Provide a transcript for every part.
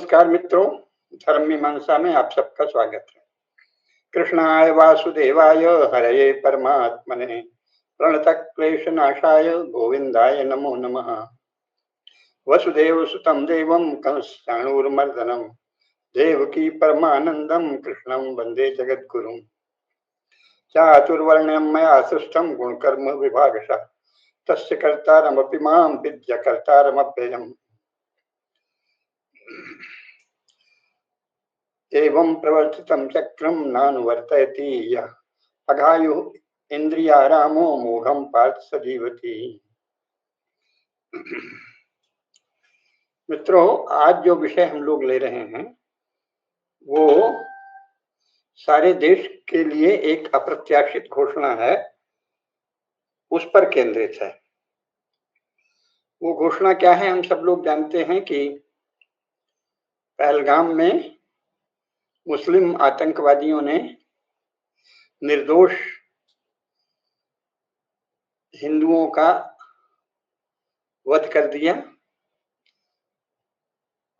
नमस्कार मित्रों, धर्म मीमांसा में आप सबका स्वागत है। कृष्णाय वासुदेवाय हरये परमात्मने प्रणतक्लेशनाशाय गोविंदाय नमो नमः। वसुदेवसुतं देवं कंसचाणूरमर्दनं देवकी परमानन्दं कृष्णं वन्दे जगद्गुरुं। चातुर्वर्ण्यं मया सृष्टं गुणकर्म विभागशः तस्य कर्तारमपि मां विद्य कर्तारमव्ययम्। एवं प्रवर्तितं चक्रं नानुवर्तयति यः अघायुः इंद्रियारामो मोघं पार्थ स जीवति। मित्रों, आज जो विषय हम लोग ले रहे हैं वो सारे देश के लिए एक अप्रत्याशित घोषणा है, उस पर केंद्रित है। वो घोषणा क्या है हम सब लोग जानते हैं कि पहलगाम में मुस्लिम आतंकवादियों ने निर्दोष हिंदुओं का वध कर दिया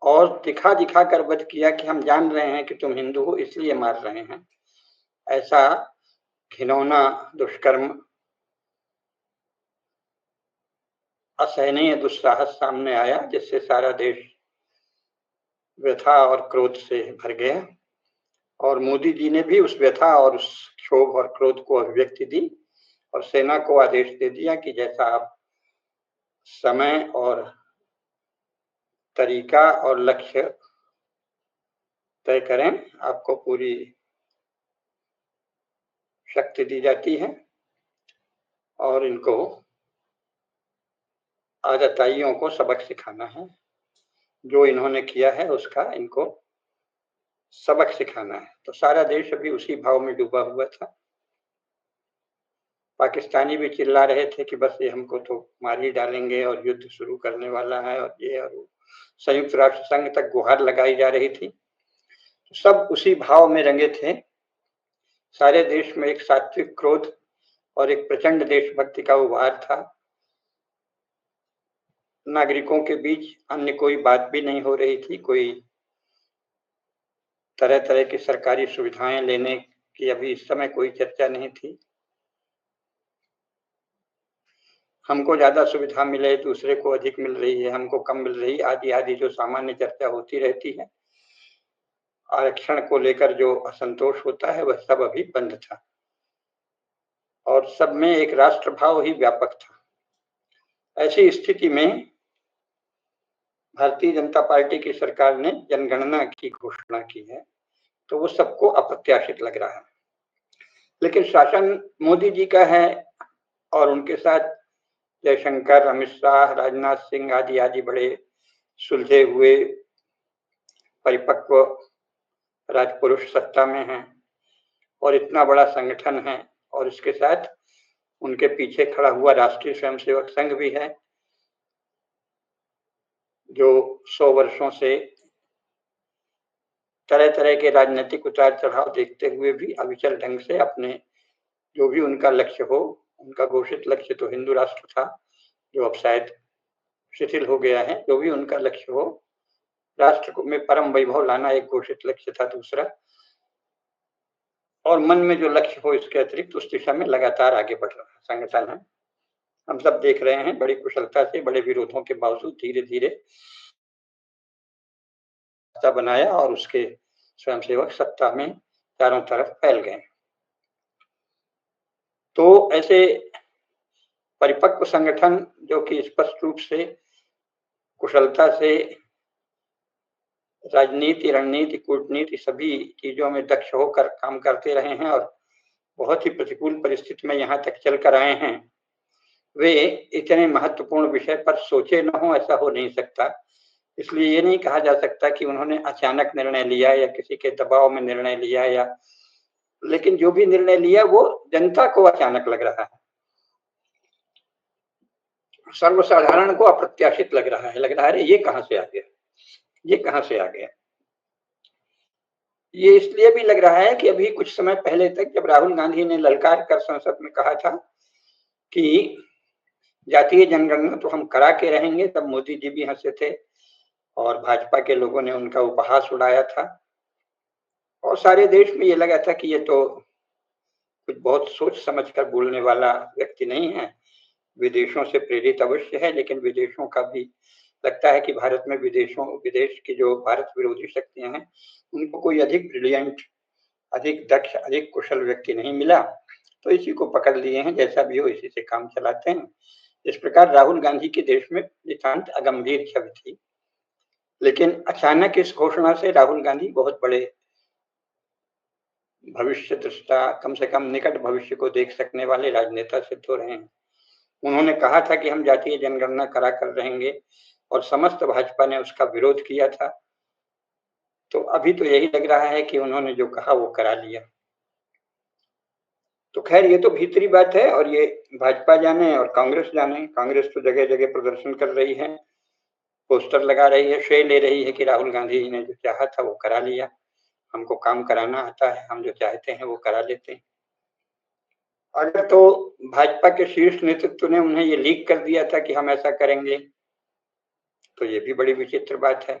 और दिखा दिखा कर वध किया कि हम जान रहे हैं कि तुम हिंदू हो इसलिए मार रहे हैं। ऐसा घिनौना दुष्कर्म, असहनीय दुस्साहस सामने आया, जिससे सारा देश व्यथा और क्रोध से भर गया। और मोदी जी ने भी उस व्यथा और उस क्षोभ और क्रोध को अभिव्यक्ति दी और सेना को आदेश दे दिया कि जैसा आप समय और तरीका और लक्ष्य तय करें, आपको पूरी शक्ति दी जाती है और इनको आतताइयों को सबक सिखाना है। जो इन्होंने किया है उसका इनको सबक सिखाना है। तो सारा देश अभी उसी भाव में डूबा हुआ था। पाकिस्तानी भी चिल्ला रहे थे कि बस ये हमको तो मार ही डालेंगे और युद्ध शुरू करने वाला है और ये और वो। संयुक्त राष्ट्र संघ तक गुहार लगाई जा रही थी। तो सब उसी भाव में रंगे थे। सारे देश में एक सात्विक क्रोध और एक प्रचंड देशभक्ति का उभार था। नागरिकों के बीच अन्य कोई बात भी नहीं हो रही थी। कोई तरह तरह की सरकारी सुविधाएं लेने की अभी इस समय कोई चर्चा नहीं थी। हमको ज्यादा सुविधा मिले, दूसरे को अधिक मिल रही है, हमको कम मिल रही, आदि आदि जो सामान्य चर्चा होती रहती है। आरक्षण को लेकर जो असंतोष होता है वह सब अभी बंद था और सब में एक राष्ट्रभाव ही व्यापक था। ऐसी स्थिति में भारतीय जनता पार्टी की सरकार ने जनगणना की घोषणा की है, तो वो सबको अप्रत्याशित लग रहा है। लेकिन शासन मोदी जी का है और उनके साथ जयशंकर, अमित शाह, राजनाथ सिंह आदि आदि बड़े सुलझे हुए परिपक्व राजपुरुष सत्ता में हैं और इतना बड़ा संगठन है और इसके साथ उनके पीछे खड़ा हुआ राष्ट्रीय स्वयंसेवक संघ भी है, जो 100 वर्षों से तरह तरह के राजनीतिक उतार चढ़ाव देखते हुए भी अविचल ढंग से अपने जो भी उनका लक्ष्य हो, उनका घोषित लक्ष्य तो हिंदू राष्ट्र था जो अब शायद शिथिल हो गया है, जो भी उनका लक्ष्य हो, राष्ट्र में परम वैभव लाना एक घोषित लक्ष्य था दूसरा, और मन में जो लक्ष्य हो इसके अतिरिक्त उस दिशा में लगातार आगे बढ़ रहा संगठन है। हम सब देख रहे हैं बड़ी कुशलता से, बड़े विरोधों के बावजूद धीरे धीरे सत्ता बनाया और उसके स्वयंसेवक सत्ता में चारों तरफ फैल गए। तो ऐसे परिपक्व संगठन जो कि स्पष्ट रूप से कुशलता से राजनीति, रणनीति, कूटनीति सभी चीजों में दक्ष होकर काम करते रहे हैं और बहुत ही प्रतिकूल परिस्थिति में यहाँ तक चल कर आए हैं, वे इतने महत्वपूर्ण विषय पर सोचे न हो, ऐसा हो नहीं सकता। इसलिए ये नहीं कहा जा सकता कि उन्होंने अचानक निर्णय लिया या किसी के दबाव में निर्णय लिया, या लेकिन जो भी निर्णय लिया वो जनता को अचानक लग रहा है, सर्वसाधारण को अप्रत्याशित लग रहा है। लग रहा है ये कहां से आ गया, ये कहां से आ गया। ये इसलिए भी लग रहा है कि अभी कुछ समय पहले तक जब राहुल गांधी ने ललकार कर संसद में कहा था कि जातीय जनगणना तो हम करा के रहेंगे, तब मोदी जी भी हंसे थे और भाजपा के लोगों ने उनका उपहास उड़ाया था और सारे देश में ये लगा था कि ये तो कुछ बहुत सोच समझ कर बोलने वाला व्यक्ति नहीं है, विदेशों से प्रेरित अवश्य है, लेकिन विदेशों का भी लगता है कि भारत में विदेश की जो भारत विरोधी शक्तियां हैं, उनको कोई अधिक ब्रिलियंट, अधिक दक्ष, अधिक कुशल व्यक्ति नहीं मिला, तो इसी को पकड़ लिए हैं, जैसा भी हो इसी से काम चलाते हैं। इस प्रकार राहुल गांधी के देश में नितांत अगंभीर छवि थी, लेकिन अचानक इस घोषणा से राहुल गांधी बहुत बड़े भविष्य दृष्टा, कम से कम निकट भविष्य को देख सकने वाले राजनेता सिद्ध हो रहे हैं। उन्होंने कहा था कि हम जातीय जनगणना करा कर रहेंगे और समस्त भाजपा ने उसका विरोध किया था। तो अभी तो यही लग रहा है कि उन्होंने जो कहा वो करा लिया। तो खैर ये तो भीतरी बात है और ये भाजपा जाने और कांग्रेस जाने। कांग्रेस तो जगह जगह प्रदर्शन कर रही है, पोस्टर लगा रही है, श्रेय ले रही है कि राहुल गांधी जी ने जो चाहा था वो करा लिया, हमको काम कराना आता है, हम जो चाहते हैं वो करा लेते हैं। अगर तो भाजपा के शीर्ष नेतृत्व ने उन्हें ये लीक कर दिया था कि हम ऐसा करेंगे, तो ये भी बड़ी विचित्र बात है।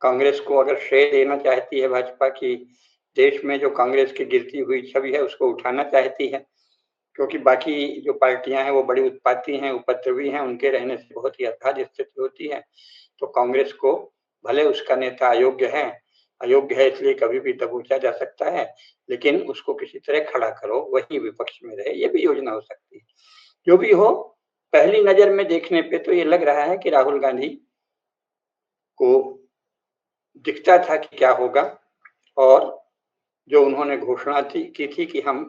कांग्रेस को अगर श्रेय देना चाहती है भाजपा की, देश में जो कांग्रेस की गिरती हुई छवि है उसको उठाना चाहती है, क्योंकि बाकी जो पार्टियां हैं वो बड़ी उत्पाती हैं, उपद्रवी हैं, उनके रहने से बहुत ही अगाध स्थिति होती है, तो कांग्रेस को भले उसका नेता अयोग्य है इसलिए कभी भी दबोचा जा सकता है, लेकिन उसको किसी तरह खड़ा करो, वही विपक्ष में रहे, ये भी योजना हो सकती है। जो भी हो, पहली नजर में देखने पे तो ये लग रहा है कि राहुल गांधी को दिखता था कि क्या होगा, और जो उन्होंने घोषणा की थी कि हम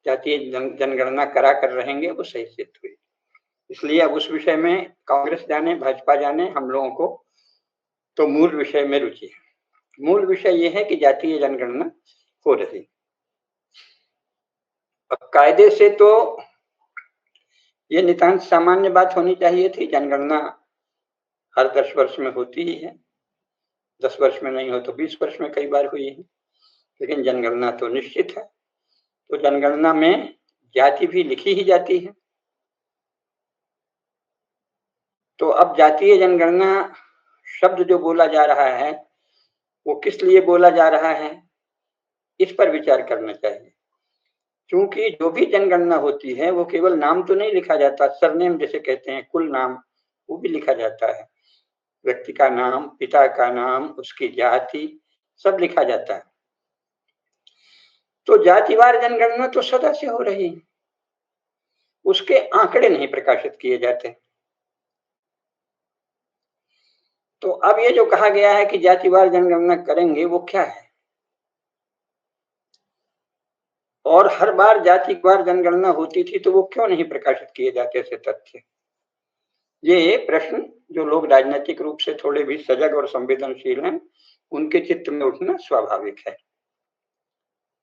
जातीय जनगणना करा कर रहेंगे, वो सही सिद्ध हुई। इसलिए अब उस विषय में कांग्रेस जाने भाजपा जाने, हम लोगों को तो मूल विषय में रुचि है। मूल विषय ये है कि जातीय जनगणना हो रही। अब कायदे से तो ये नितांत सामान्य बात होनी चाहिए थी। जनगणना हर 10 वर्ष में होती ही है, 10 वर्ष में नहीं हो तो 20 वर्ष में कई बार हुई है, लेकिन जनगणना तो निश्चित है। तो जनगणना में जाति भी लिखी ही जाती है। तो अब जातीय जनगणना शब्द जो बोला जा रहा है वो किस लिए बोला जा रहा है, इस पर विचार करना चाहिए। क्योंकि जो भी जनगणना होती है वो केवल नाम तो नहीं लिखा जाता, सरनेम जिसे कहते हैं, कुल नाम, वो भी लिखा जाता है। व्यक्ति का नाम, पिता का नाम, उसकी जाति, सब लिखा जाता है। तो जातिवार जनगणना तो सदा से हो रही है, उसके आंकड़े नहीं प्रकाशित किए जाते। तो अब ये जो कहा गया है कि जातिवार जनगणना करेंगे, वो क्या है, और हर बार जातिवार जनगणना होती थी तो वो क्यों नहीं प्रकाशित किए जाते थे तथ्य। ये प्रश्न जो लोग राजनीतिक रूप से थोड़े भी सजग और संवेदनशील हैं, उनके चित्त में उठना स्वाभाविक है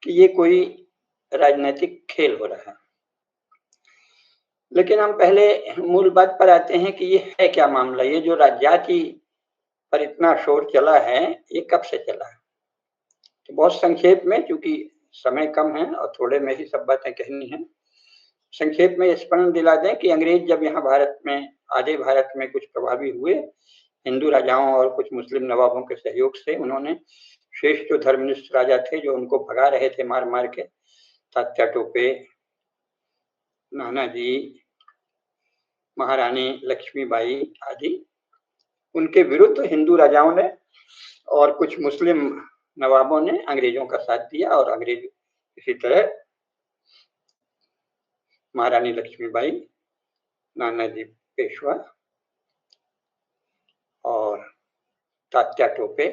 कि ये कोई राजनीतिक खेल हो रहा है। लेकिन हम पहले मूल बात पर आते हैं कि ये है क्या मामला। ये जो जाति पर इतना शोर चला है, ये कब से चला है। तो बहुत संक्षेप में, क्योंकि समय कम है और थोड़े में ही सब बातें कहनी है, संक्षेप में स्मरण दिला दें कि अंग्रेज जब यहाँ भारत में, आधे भारत में कुछ प्रभावी हुए, हिंदू राजाओं और कुछ मुस्लिम नवाबों के सहयोग से, उन्होंने शेष जो धर्मनिष्ठ राजा थे जो उनको भगा रहे थे मार मार के, तात्या टोपे, नानाजी, महारानी लक्ष्मीबाई आदि, उनके विरुद्ध हिंदू राजाओं ने और कुछ मुस्लिम नवाबों ने अंग्रेजों का साथ दिया, और अंग्रेज इसी तरह महारानी लक्ष्मीबाई, नानाजी पेशवा और तात्या टोपे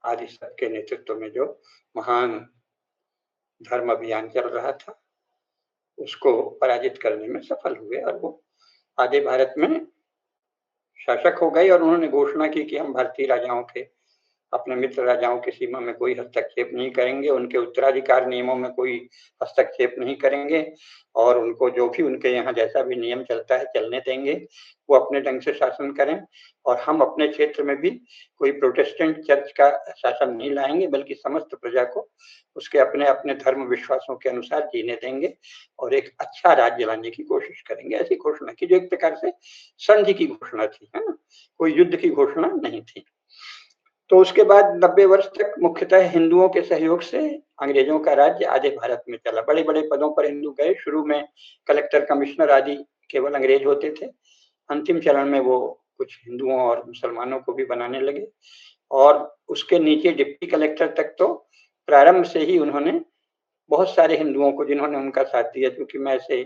आदि सबके नेतृत्व में जो महान धर्म अभियान चल रहा था, उसको पराजित करने में सफल हुए, और वो आधे भारत में शासक हो गए। और उन्होंने घोषणा की कि हम भारतीय राजाओं के अपने मित्र राजाओं की सीमा में कोई हस्तक्षेप नहीं करेंगे, उनके उत्तराधिकार नियमों में कोई हस्तक्षेप नहीं करेंगे और उनको जो भी उनके यहाँ जैसा भी नियम चलता है चलने देंगे, वो अपने ढंग से शासन करें और हम अपने क्षेत्र में भी कोई प्रोटेस्टेंट चर्च का शासन नहीं लाएंगे, बल्कि समस्त प्रजा को उसके अपने अपने धर्म विश्वासों के अनुसार जीने देंगे और एक अच्छा राज्य लाने की कोशिश करेंगे। ऐसी घोषणा की जो एक प्रकार से संधि की घोषणा थी, है ना, कोई युद्ध की घोषणा नहीं थी। तो उसके बाद 90 वर्ष तक मुख्यतः हिंदुओं के सहयोग से अंग्रेजों का राज्य आधे भारत में चला। बड़े बड़े पदों पर हिंदू गए। शुरू में कलेक्टर, कमिश्नर आदि केवल अंग्रेज होते थे। अंतिम चरण में वो कुछ हिंदुओं और मुसलमानों को भी बनाने लगे और उसके नीचे डिप्टी कलेक्टर तक तो प्रारंभ से ही उन्होंने बहुत सारे हिंदुओं को, जिन्होंने उनका साथ दिया, क्योंकि मैं ऐसे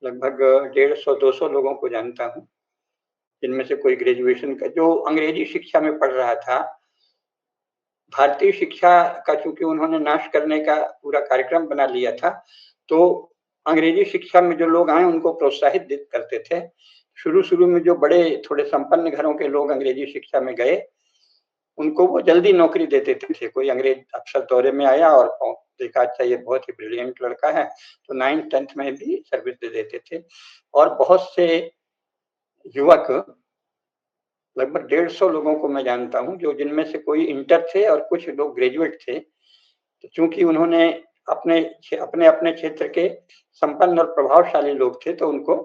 लगभग 150-200 लोगों को जानता हूँ, जिनमें से कोई ग्रेजुएशन का, जो अंग्रेजी शिक्षा में पढ़ रहा था। भारतीय शिक्षा का चूंकि उन्होंने नाश करने का पूरा कार्यक्रम बना लिया था, तो अंग्रेजी शिक्षा में जो लोग आए उनको प्रोत्साहित करते थे। शुरू में जो बड़े थोड़े संपन्न घरों के लोग अंग्रेजी शिक्षा में गए, उनको वो जल्दी नौकरी दे देते थे। कोई अंग्रेज अफसर दौरे में आया और देखा अच्छा ये बहुत ही ब्रिलियंट लड़का है, तो 9th-10th में भी सर्विस दे देते थे। और बहुत से युवक, लगभग 150 लोगों को मैं जानता हूँ, जो जिनमें से कोई इंटर थे और कुछ लोग ग्रेजुएट थे। तो चूंकि उन्होंने अपने अपने क्षेत्र के संपन्न और प्रभावशाली लोग थे, तो उनको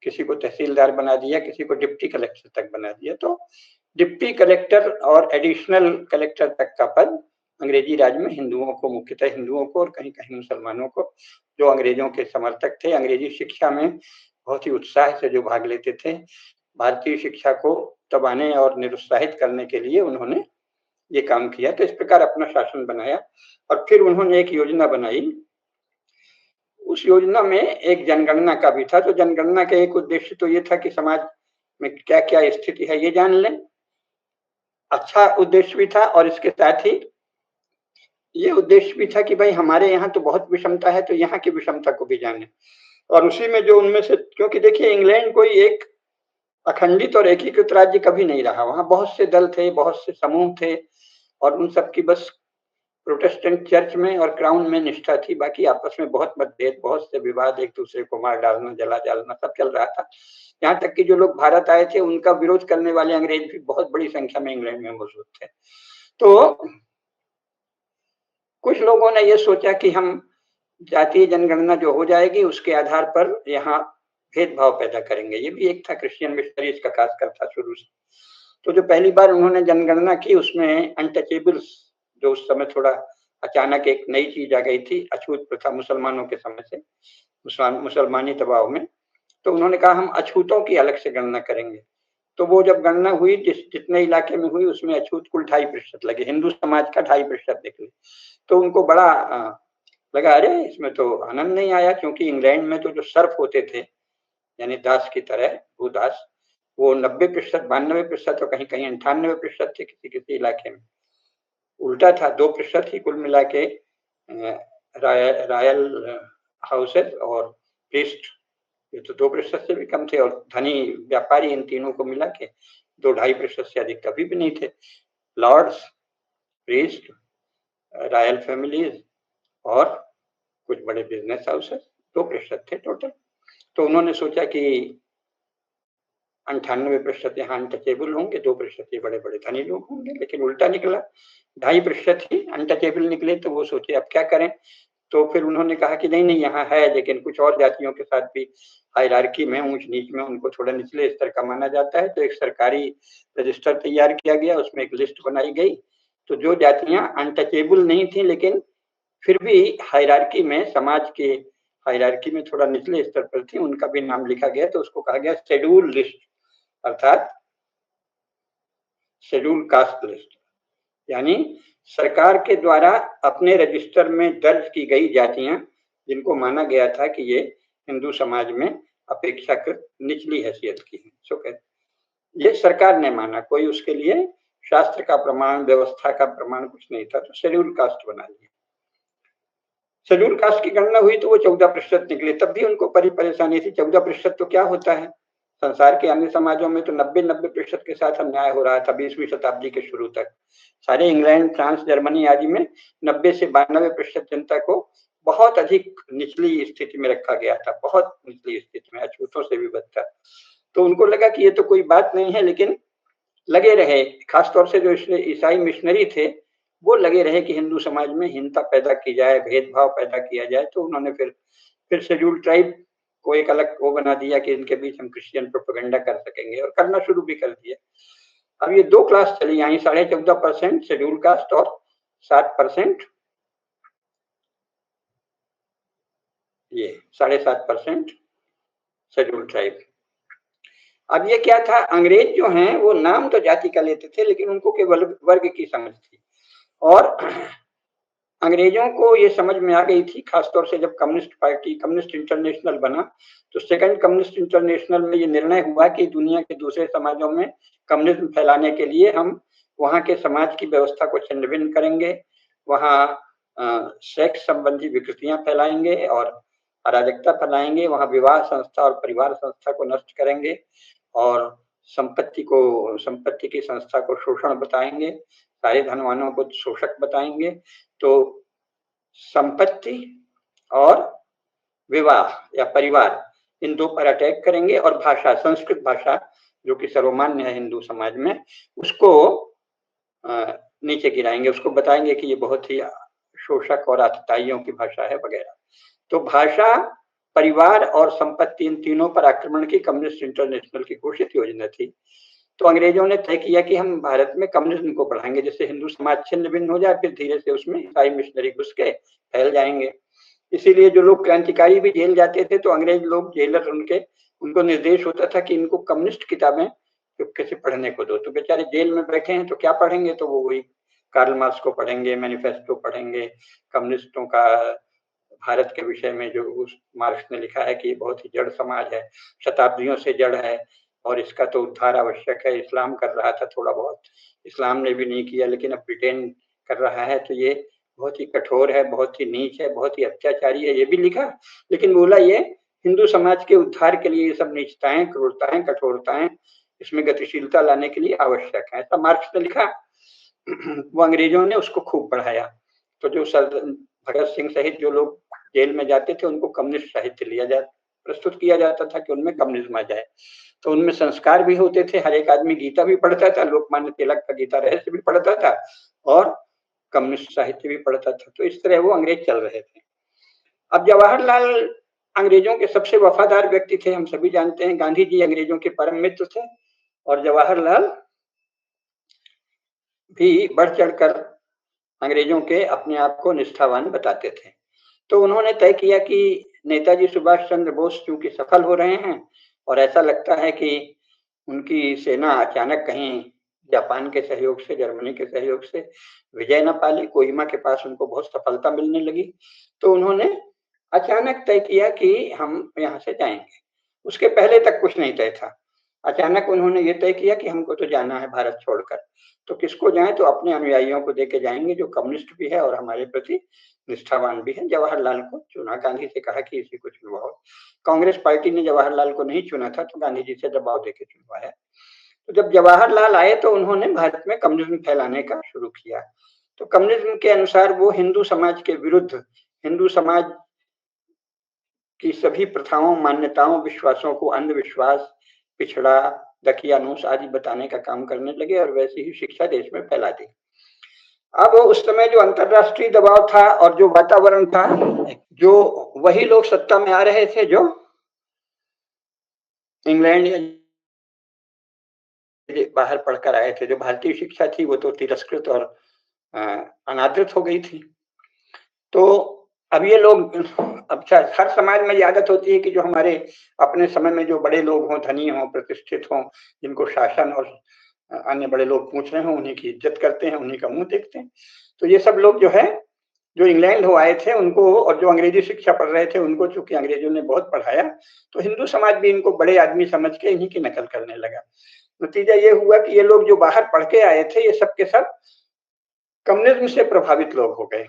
किसी को तहसीलदार बना दिया, किसी को डिप्टी कलेक्टर तक बना दिया। तो डिप्टी कलेक्टर और एडिशनल कलेक्टर तक का पद अंग्रेजी राज में हिंदुओं को, मुख्यतः हिंदुओं को और कहीं कहीं मुसलमानों को, जो अंग्रेजों के समर्थक थे, अंग्रेजी शिक्षा में बहुत ही उत्साह से जो भाग लेते थे, भारतीय शिक्षा को दबाने और निरुत्साहित करने के लिए उन्होंने ये काम किया। तो इस प्रकार अपना शासन बनाया और फिर उन्होंने एक योजना बनाई। उस योजना में एक जनगणना का भी था। तो जनगणना का एक उद्देश्य तो ये था कि समाज में क्या क्या स्थिति है ये जान लें। अच्छा उद्देश्य भी था और इसके साथ ही ये उद्देश्य भी था कि भाई हमारे यहाँ तो बहुत विषमता है, तो यहाँ की विषमता को भी जाने। और उसी में जो उनमें से, क्योंकि देखिए इंग्लैंड कोई एक अखंडित और एकीकृत राज्य कभी नहीं रहा, वहां बहुत से दल थे, बहुत से समूह थे और उन सबकी बस प्रोटेस्टेंट चर्च में और क्राउन में निष्ठा थी। बाकी आपस में बहुत मतभेद, बहुत से विवाद, एक दूसरे को मार डालना, जला डालना, सब चल रहा था। यहाँ तक कि जो लोग भारत आए थे उनका विरोध करने वाले अंग्रेज भी बहुत बड़ी संख्या में इंग्लैंड में मौजूद थे। तो कुछ लोगों ने ये सोचा कि हम जातीय जनगणना जो हो जाएगी उसके आधार पर यहाँ भेदभाव पैदा करेंगे। ये भी एक था, क्रिश्चियन मिशनरीज का खासकर था शुरू से। तो जो पहली बार उन्होंने जनगणना की उसमें अनटचेबल्स, जो उस समय थोड़ा अचानक एक नई चीज आ गई थी, अछूत प्रथा मुसलमानों के समय से, मुसलमानी दबाव में, तो उन्होंने कहा हम अछूतों की अलग से गणना करेंगे। तो वो जब गणना हुई, जितने इलाके में हुई उसमें अछूत कुल 2.5% लगे, हिंदू समाज का 2.5% निकले। तो उनको बड़ा लगा, अरे इसमें तो आनंद नहीं आया, क्योंकि इंग्लैंड में तो जो सर्फ होते थे, यानी दास की तरह भूदास, वो 90%, 92% और कहीं कहीं 98% थे किसी किसी इलाके में। उल्टा था, 2% ही कुल मिला के रॉयल हाउसेस और प्रीस्ट, ये तो 2% से भी कम थे, और धनी व्यापारी, इन तीनों को मिला के 2-2.5% से अधिक कभी भी नहीं थे। लॉर्ड्स, प्रीस्ट, रॉयल फैमिलीज और कुछ बड़े बिजनेस हाउसेस 2% थे टोटल। तो उन्होंने सोचा कि 98% यहाँ अनटचेबल होंगे, 2% ये बड़े बड़े धनी लोग होंगे, लेकिन उल्टा निकला, 2.5% ही अनटचेबल निकले। तो वो सोचे अब क्या करें। तो फिर उन्होंने कहा कि नहीं नहीं, यहाँ है, लेकिन कुछ और जातियों के साथ भी हायरार्की में, ऊंच नीच में, उनको थोड़ा निचले स्तर का माना जाता है। तो एक सरकारी रजिस्टर तैयार किया गया, उसमें एक लिस्ट बनाई गई। तो जो जातियां अनटचेबल नहीं थी लेकिन फिर भी हायरार्की में, समाज के हायरार्की में थोड़ा निचले स्तर पर थी, उनका भी नाम लिखा गया। तो उसको कहा गया शेड्यूल लिस्ट, अर्थात शेड्यूल कास्ट लिस्ट, यानी सरकार के द्वारा अपने रजिस्टर में दर्ज की गई जातियां जिनको माना गया था कि ये हिंदू समाज में अपेक्षाकृत निचली हैसियत की है। सो ये सरकार ने माना, कोई उसके लिए शास्त्र का प्रमाण, व्यवस्था का प्रमाण कुछ नहीं था, तो शेड्यूल कास्ट बना लिया। शेड्यूल कास्ट की गणना हुई तो वो 14% निकले। तब भी उनको बड़ी परेशानी थी, 14% तो क्या होता है, संसार के अन्य समाजों में तो 90-90% के साथ अन्याय हो रहा था 20वीं शताब्दी के शुरू तक। सारे इंग्लैंड, फ्रांस, जर्मनी आदि में 90 से 92% जनता को बहुत अधिक निचली स्थिति में रखा गया था, बहुत निचली स्थिति में, अछूतों से भी बदतर। तो उनको लगा कि ये तो कोई बात नहीं है, लेकिन लगे रहे, खासतौर से जो ईसाई मिशनरी थे, वो लगे रहे कि हिंदू समाज में हीनता पैदा की जाए, भेदभाव पैदा किया जाए। तो उन्होंने फिर शेड्यूल ट्राइब को एक अलग वो बना दिया कि इनके बीच हम क्रिश्चियन प्रोपेगेंडा कर सकेंगे, और करना शुरू भी कर दिया। अब ये 2 क्लास चली आई, 14.5% शेड्यूल कास्ट और 7% ये 7.5% शेड्यूल ट्राइब। अब ये क्या था, अंग्रेज जो हैं वो नाम तो जाति का लेते थे, लेकिन उनको केवल वर्ग की समझ थी। और अंग्रेजों को ये समझ में आ गई थी, खासतौर से जब कम्युनिस्ट पार्टी, कम्युनिस्ट इंटरनेशनल बना, तो सेकंड कम्युनिस्ट इंटरनेशनल में ये निर्णय हुआ कि दुनिया के दूसरे समाजों में कम्युनिज्म फैलाने के लिए हम वहाँ के समाज की व्यवस्था को छिन्न भिन्न करेंगे, वहाँ सेक्स संबंधी विकृतियां फैलाएंगे और अराजकता फैलाएंगे, वहाँ विवाह संस्था और परिवार संस्था को नष्ट करेंगे, और संपत्ति की संस्था को शोषण बताएंगे, सारे धनवानों को शोषक बताएंगे। तो संपत्ति और विवाह या परिवार, इन 2 पर अटैक करेंगे, और भाषा, संस्कृत भाषा जो कि सर्वमान्य है हिंदू समाज में, उसको नीचे गिराएंगे, उसको बताएंगे कि ये बहुत ही शोषक और आतताइयों की भाषा है वगैरह। तो भाषा, परिवार और संपत्ति, इन तीनों पर आक्रमण की कम्युनिस्ट इंटरनेशनल की घोषित योजना थी। तो अंग्रेजों ने तय किया कि हम भारत में कम्युनिज्म को बढ़ाएंगे, जिससे हिंदू समाज छिन्न भिन्न हो जाए, फिर धीरे से उसमें ईसाई मिशनरी घुस के फैल जाएंगे। इसीलिए जो लोग क्रांतिकारी भी जेल जाते थे, तो अंग्रेज लोग, जेलर, उनको निर्देश होता था कि इनको कम्युनिस्ट किताबें चुपके से पढ़ने को दो। तो बेचारे जेल में बैठे हैं तो क्या पढ़ेंगे, तो वो वही कार्ल मार्क्स को पढ़ेंगे, मैनिफेस्टो पढ़ेंगे, कम्युनिस्टों का भारत के विषय में जो उस मार्क्स ने लिखा है कि ये बहुत ही जड़ समाज है, शताब्दियों से जड़ है और इसका तो उद्धार आवश्यक है। इस्लाम कर रहा था थोड़ा बहुत, इस्लाम ने भी नहीं किया, लेकिन अब ब्रिटेन कर रहा है, तो ये बहुत ही कठोर है, बहुत ही नीच है, बहुत ही अत्याचारी है, ये भी लिखा। लेकिन बोला ये हिंदू समाज के उद्धार के लिए ये सब नीचताएं, क्रूरताएं, कठोरताएं, इसमें गतिशीलता लाने के लिए आवश्यक है, ऐसा मार्क्स ने लिखा। वो अंग्रेजों ने उसको खूब बढ़ाया। तो जो भगत सिंह सहित जो लोग जेल में जाते थे, उनको कम्युनिस्ट साहित्य प्रस्तुत किया जाता था कि उनमें कम्युनिज्म आ जाए। तो उनमें संस्कार भी होते थे, हर एक आदमी गीता भी पढ़ता था, लोकमान्य तिलक का गीता रहस्य भी पढ़ता था और कम्युनिस्ट साहित्य भी पढ़ता था। तो इस तरह वो अंग्रेज चल रहे थे। अब जवाहरलाल अंग्रेजों के सबसे वफादार व्यक्ति थे, हम सभी जानते हैं। गांधी जी अंग्रेजों के परम मित्र थे और जवाहरलाल भी बढ़ चढ़कर अंग्रेजों के अपने आप को निष्ठावान बताते थे। तो उन्होंने तय किया कि नेताजी सुभाष चंद्र बोस चूंकि सफल हो रहे हैं और ऐसा लगता है कि उनकी सेना अचानक कहीं जापान के सहयोग से, जर्मनी के सहयोग से विजय न पाले, कोहिमा के पास उनको बहुत सफलता मिलने लगी, तो उन्होंने अचानक तय किया कि हम यहाँ से जाएंगे। उसके पहले तक कुछ नहीं तय था। अचानक उन्होंने ये तय किया कि हमको तो जाना है भारत छोड़कर। तो किसको जाएं, तो अपने अनुयायियों को देके जाएंगे जो कम्युनिस्ट भी है और हमारे प्रति निष्ठावान भी है। जवाहरलाल को चुना, गांधी से कहा कि इसी को चुनवाओ। कांग्रेस पार्टी ने जवाहरलाल को नहीं चुना था, तो गांधी जी से दबाव देके चुनवाया। तो जब जवाहरलाल आए तो उन्होंने भारत में कम्युनिज्म फैलाने का शुरू किया। तो कम्युनिज्म के अनुसार वो हिंदू समाज के विरुद्ध, हिंदू समाज की सभी प्रथाओं, मान्यताओं, विश्वासों को अंधविश्वास, पिछड़ा, दकियानूस आदि बताने का काम करने लगे और वैसी ही शिक्षा देश में फैला दी। अब उस समय जो अंतरराष्ट्रीय दबाव था और जो वातावरण था, जो वही लोग सत्ता में आ रहे थे जो इंग्लैंड या बाहर पढ़कर आए थे। जो भारतीय शिक्षा थी वो तो तिरस्कृत और अनादृत हो गई थी। तो अब ये लोग, अब हर समाज में ये आदत होती है कि जो हमारे अपने समय में जो बड़े लोग हों, धनी हों, प्रतिष्ठित हों, जिनको शासन और अन्य बड़े लोग पूछ रहे हों, उन्हीं की इज्जत करते हैं, उन्हीं का मुंह देखते हैं। तो ये सब लोग जो है, जो इंग्लैंड हो आए थे उनको, और जो अंग्रेजी शिक्षा पढ़ रहे थे उनको, चूंकि अंग्रेजों ने बहुत पढ़ाया, तो हिंदू समाज भी इनको बड़े आदमी समझ के इन्हीं की नकल करने लगा। नतीजा ये हुआ कि ये लोग जो बाहर पढ़ के आए थे, ये सब के सब कम्युनिज्म से प्रभावित लोग हो गए।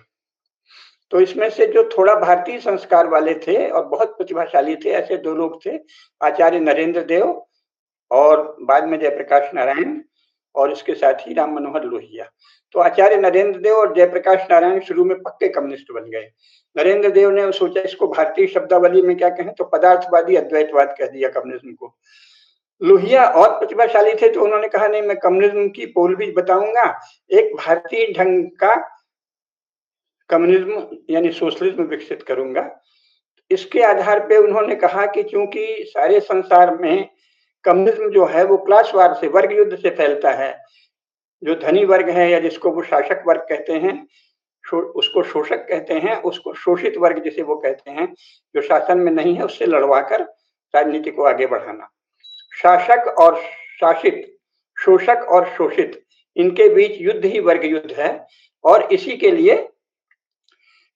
तो इसमें से जो थोड़ा भारतीय संस्कार वाले थे और बहुत प्रतिभाशाली थे, ऐसे 2 लोग थे, आचार्य नरेंद्र देव और बाद में जयप्रकाश नारायण और इसके साथ ही राम मनोहर लोहिया। तो आचार्य नरेंद्र देव और जयप्रकाश नारायण शुरू में पक्के कम्युनिस्ट बन गए। नरेंद्र देव ने सोचा इसको भारतीय शब्दावली में क्या कहें, तो पदार्थवादी अद्वैतवाद कह दिया कम्युनिज्म को। लोहिया और प्रतिभाशाली थे तो उन्होंने कहा नहीं, मैं कम्युनिज्म की पोल भी बताऊंगा, एक भारतीय ढंग का कम्युनिज्म यानी सोशलिज्म विकसित करूंगा। इसके आधार पे उन्होंने कहा कि चूंकि सारे संसार में कम्युनिज्म जो है वो क्लास वार से, वर्ग युद्ध से फैलता है, जो धनी वर्ग है या जिसको वो शासक वर्ग कहते हैं, उसको शोषक कहते हैं, उसको शोषित वर्ग जिसे वो कहते हैं, जो शासन में नहीं है, उससे लड़वाकर राजनीति को आगे बढ़ाना। शासक और शासित, शोषक और शोषित, इनके बीच युद्ध ही वर्ग युद्ध है और इसी के लिए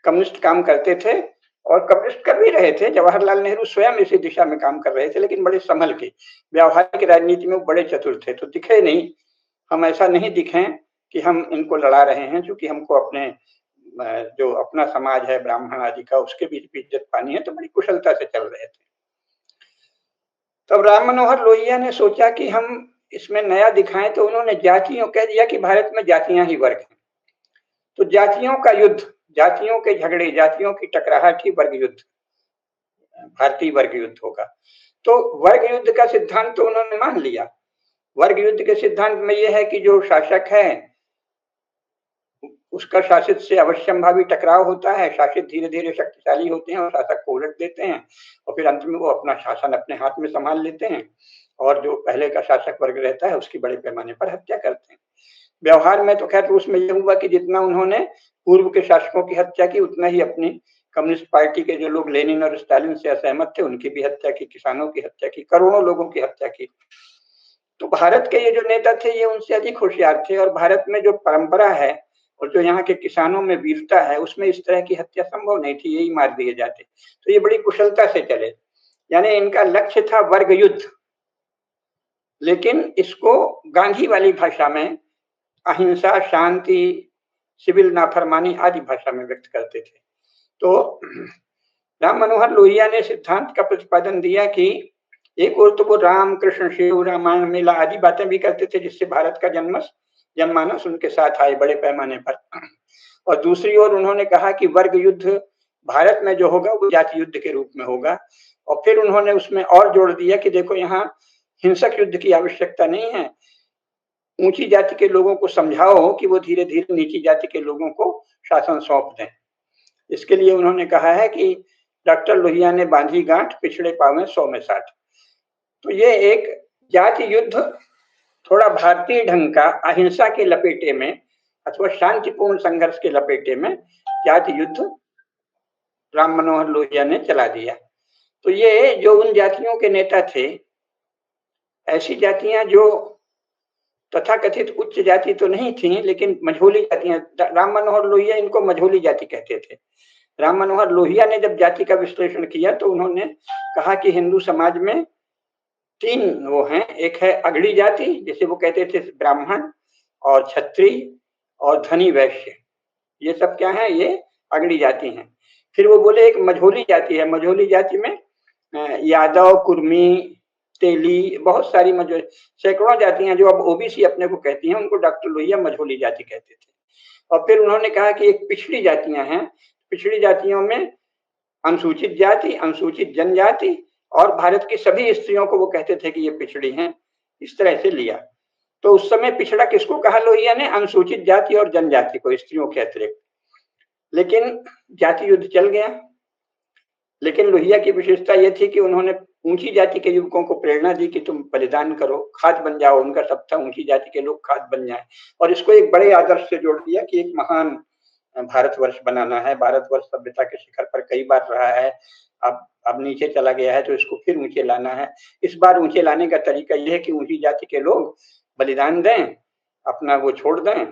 कम्युनिस्ट काम करते थे और कम्युनिस्ट कर भी रहे थे। जवाहरलाल नेहरू स्वयं इसी दिशा में काम कर रहे थे, लेकिन बड़े संभल के। व्यावहारिक राजनीति में वो बड़े चतुर थे, तो दिखे नहीं, हम ऐसा नहीं दिखें कि हम इनको लड़ा रहे हैं, क्योंकि हमको अपने जो अपना समाज है ब्राह्मण आदि का, उसके बीच भी इज्जत पानी है, तो बड़ी कुशलता से चल रहे थे। तब राम मनोहर लोहिया ने सोचा कि हम इसमें नया दिखाएं, तो उन्होंने जातियों कह दिया कि भारत में जातियां ही वर्ग हैं। तो जातियों का युद्ध, जातियों के झगड़े, जातियों की टकराहट ही वर्ग युद्ध, भारतीय वर्ग युद्ध होगा। तो वर्ग युद्ध का सिद्धांत तो उन्होंने मान लिया। वर्ग युद्ध के सिद्धांत में यह है कि जो शासक है उसका शासित से अवश्यंभावी टकराव होता है, शासित धीरे धीरे शक्तिशाली होते हैं और शासक को उलट देते हैं और फिर अंत में वो अपना शासन अपने हाथ में संभाल लेते हैं और जो पहले का शासक वर्ग रहता है उसकी बड़े पैमाने पर हत्या करते हैं। व्यवहार में तो खैर उसमें यह हुआ कि जितना उन्होंने पूर्व के शासकों की हत्या की, उतना ही अपनी कम्युनिस्ट पार्टी के जो लोग लेनिन और स्टालिन से असहमत थे उनकी भी हत्या की, किसानों की हत्या की, करोड़ों लोगों की हत्या की। तो भारत के ये जो नेता थे ये उनसे अधिक होशियार थे और भारत में जो परंपरा है और जो यहाँ के किसानों में वीरता है उसमें इस तरह की हत्या संभव नहीं थी, यही मार दिए जाते। तो ये बड़ी कुशलता से चले, यानी इनका लक्ष्य था वर्ग युद्ध, लेकिन इसको गांधी वाली भाषा में अहिंसा, शांति, सिविल नाफरमानी आदि भाषा में व्यक्त करते थे। तो राम मनोहर लोहिया ने सिद्धांत का प्रतिपादन दिया कि एक ओर तो वो राम कृष्ण शिव रामायण मेला आदि बातें भी करते थे जिससे भारत का जनमानस उनके साथ आए बड़े पैमाने पर, और दूसरी ओर उन्होंने कहा कि वर्ग युद्ध भारत में जो होगा वो जाति युद्ध के रूप में होगा। और फिर उन्होंने उसमें और जोड़ दिया कि देखो यहाँ हिंसक युद्ध की आवश्यकता नहीं है, ऊंची जाति के लोगों को समझाओ कि वो धीरे धीरे नीची जाति के लोगों को शासन सौंप दें। इसके लिए उन्होंने कहा है कि डॉक्टर लोहिया ने बांधी गांठ पिछड़े पावे 100 में 60। तो ये एक जाति युद्ध थोड़ा भारतीय ढंग का अहिंसा के लपेटे में अथवा शांतिपूर्ण संघर्ष के लपेटे में जाति युद्ध राम मनोहर लोहिया ने चला दिया। तो ये जो उन जातियों के नेता थे, ऐसी जातियां जो तथाकथित उच्च जाति तो नहीं थी लेकिन मझोली जातियां, राम मनोहर लोहिया इनको मझोली जाति कहते थे। राम मनोहर लोहिया ने जब जाति का विश्लेषण किया तो उन्होंने कहा कि हिंदू समाज में 3 वो हैं, एक है अगड़ी जाति जिसे वो कहते थे ब्राह्मण और क्षत्रिय और धनी वैश्य, ये सब क्या है, ये अगड़ी जाति हैं। फिर वो बोले एक मझोली जाति है, मझोली जाति में यादव, कुर्मी, तेली, बहुत सारी सैकड़ों जातियां जो अब ओबीसी अपने को कहती हैं, उनको डॉक्टर लोहिया मझोली जाति कहते थे। और फिर उन्होंने कहा कि एक पिछड़ी जातियां हैं, पिछड़ी जातियों में अनुसूचित जाति, अनुसूचित जनजाति और भारत की सभी स्त्रियों को वो कहते थे कि ये पिछड़ी हैं, इस तरह से लिया। तो उस समय पिछड़ा किसको कहा लोहिया ने, अनुसूचित जाति और जनजाति को, स्त्रियों के अतिरिक्त। लेकिन जाति युद्ध चल गया। लेकिन लोहिया की विशेषता यह थी कि उन्होंने ऊंची जाति के युवकों को प्रेरणा दी कि तुम बलिदान करो, खाद बन जाओ, उनका सब था ऊंची जाति के लोग खाद बन जाए। और इसको एक बड़े आदर्श से जोड़ दिया कि एक महान भारतवर्ष बनाना है, भारतवर्ष सभ्यता के शिखर पर कई बार रहा है, अब नीचे चला गया है तो इसको फिर ऊंचे लाना है। इस बार ऊंचे लाने का तरीका यह है कि ऊंची जाति के लोग बलिदान दें, अपना वो छोड़ दें।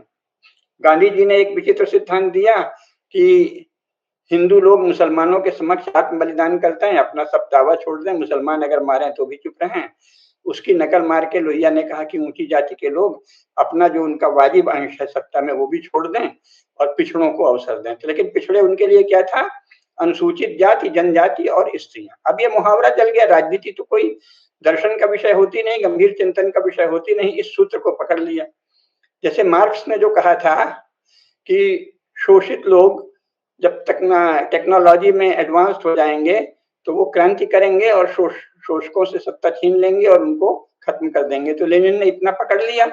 गांधी जी ने एक विचित्र सिद्धांत दिया कि हिंदू लोग मुसलमानों के समक्ष आत्म बलिदान करते हैं, अपना सब दावा छोड़ दें, मुसलमान अगर मारें तो भी चुप रहें। उसकी नकल मार के लोहिया ने कहा कि ऊंची जाति के लोग अपना जो उनका वाजिब अंश है सत्ता में वो भी छोड़ दें और पिछड़ों को अवसर दें। तो लेकिन पिछड़े उनके लिए क्या था, अनुसूचित जाति, जनजाति और स्त्रियां। अब ये मुहावरा चल गया, राजनीति तो कोई दर्शन का विषय होती नहीं, गंभीर चिंतन का विषय होती नहीं, इस सूत्र को पकड़ लिया। जैसे मार्क्स ने जो कहा था कि शोषित लोग जब तक ना टेक्नोलॉजी में एडवांस्ड हो जाएंगे तो वो क्रांति करेंगे और शोषकों से सत्ता छीन लेंगे और उनको खत्म कर देंगे। तो लेनिन ने इतना पकड़ लिया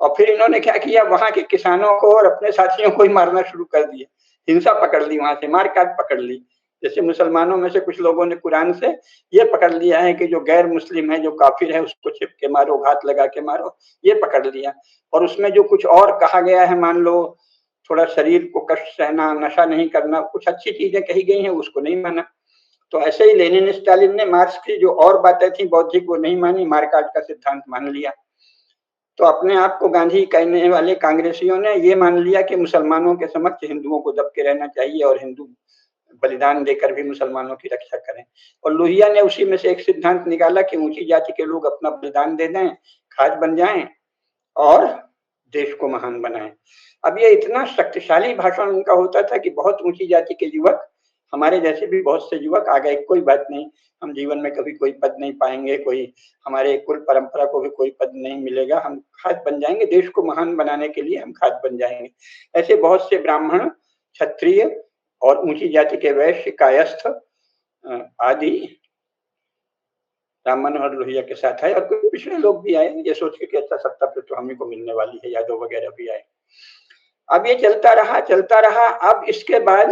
और फिर इन्होंने क्या किया, वहां के किसानों को और अपने साथियों को ही मारना शुरू कर दिया, हिंसा पकड़ ली, वहां से मारकाट पकड़ ली। जैसे मुसलमानों में से कुछ लोगों ने कुरान से ये पकड़ लिया है कि जो गैर मुस्लिम है, जो काफिर है, उसको छिप के मारो, घात लगा के मारो, ये पकड़ लिया। और उसमें जो कुछ और कहा गया है, मान लो थोड़ा शरीर को कष्ट सहना, नशा नहीं करना, कुछ अच्छी चीजें कही गई हैं, उसको नहीं माना। तो ऐसे ही लेनिन स्टालिन ने मार्क्स की जो और बातें थी बौद्धिक, वो नहीं मानी, मारकाट का सिद्धांत मान लिया। तो अपने आप को गांधी कहने वाले कांग्रेसियों ने ये मान लिया कि मुसलमानों के समक्ष हिंदुओं को दब के रहना चाहिए और हिंदू बलिदान देकर भी मुसलमानों की रक्षा करें। और लोहिया ने उसी में से एक सिद्धांत निकाला कि ऊंची जाति के लोग अपना बलिदान दे दें, खास बन जाएं और देश को महान बनाएं। अब ये इतना शक्तिशाली भाषण उनका होता था कि बहुत ऊंची जाति के युवक, हमारे जैसे भी बहुत से युवक आ गए, कोई बात नहीं, हम जीवन में कभी कोई पद नहीं पाएंगे, कोई हमारे कुल परंपरा को भी कोई पद नहीं मिलेगा, हम खास बन जाएंगे, देश को महान बनाने के लिए हम खास बन जाएंगे। ऐसे बहुत से ब्राह्मण, क्षत्रिय और ऊंची जाति के वैश्य, कायस्थ आदि राम मनोहर लोहिया के साथ आए और कुछ पिछड़े लोग भी आए, ये सोच के कि अच्छा सत्ता फिर तो हम ही को मिलने वाली है, यादव वगैरह भी आए। अब ये चलता रहा। अब इसके बाद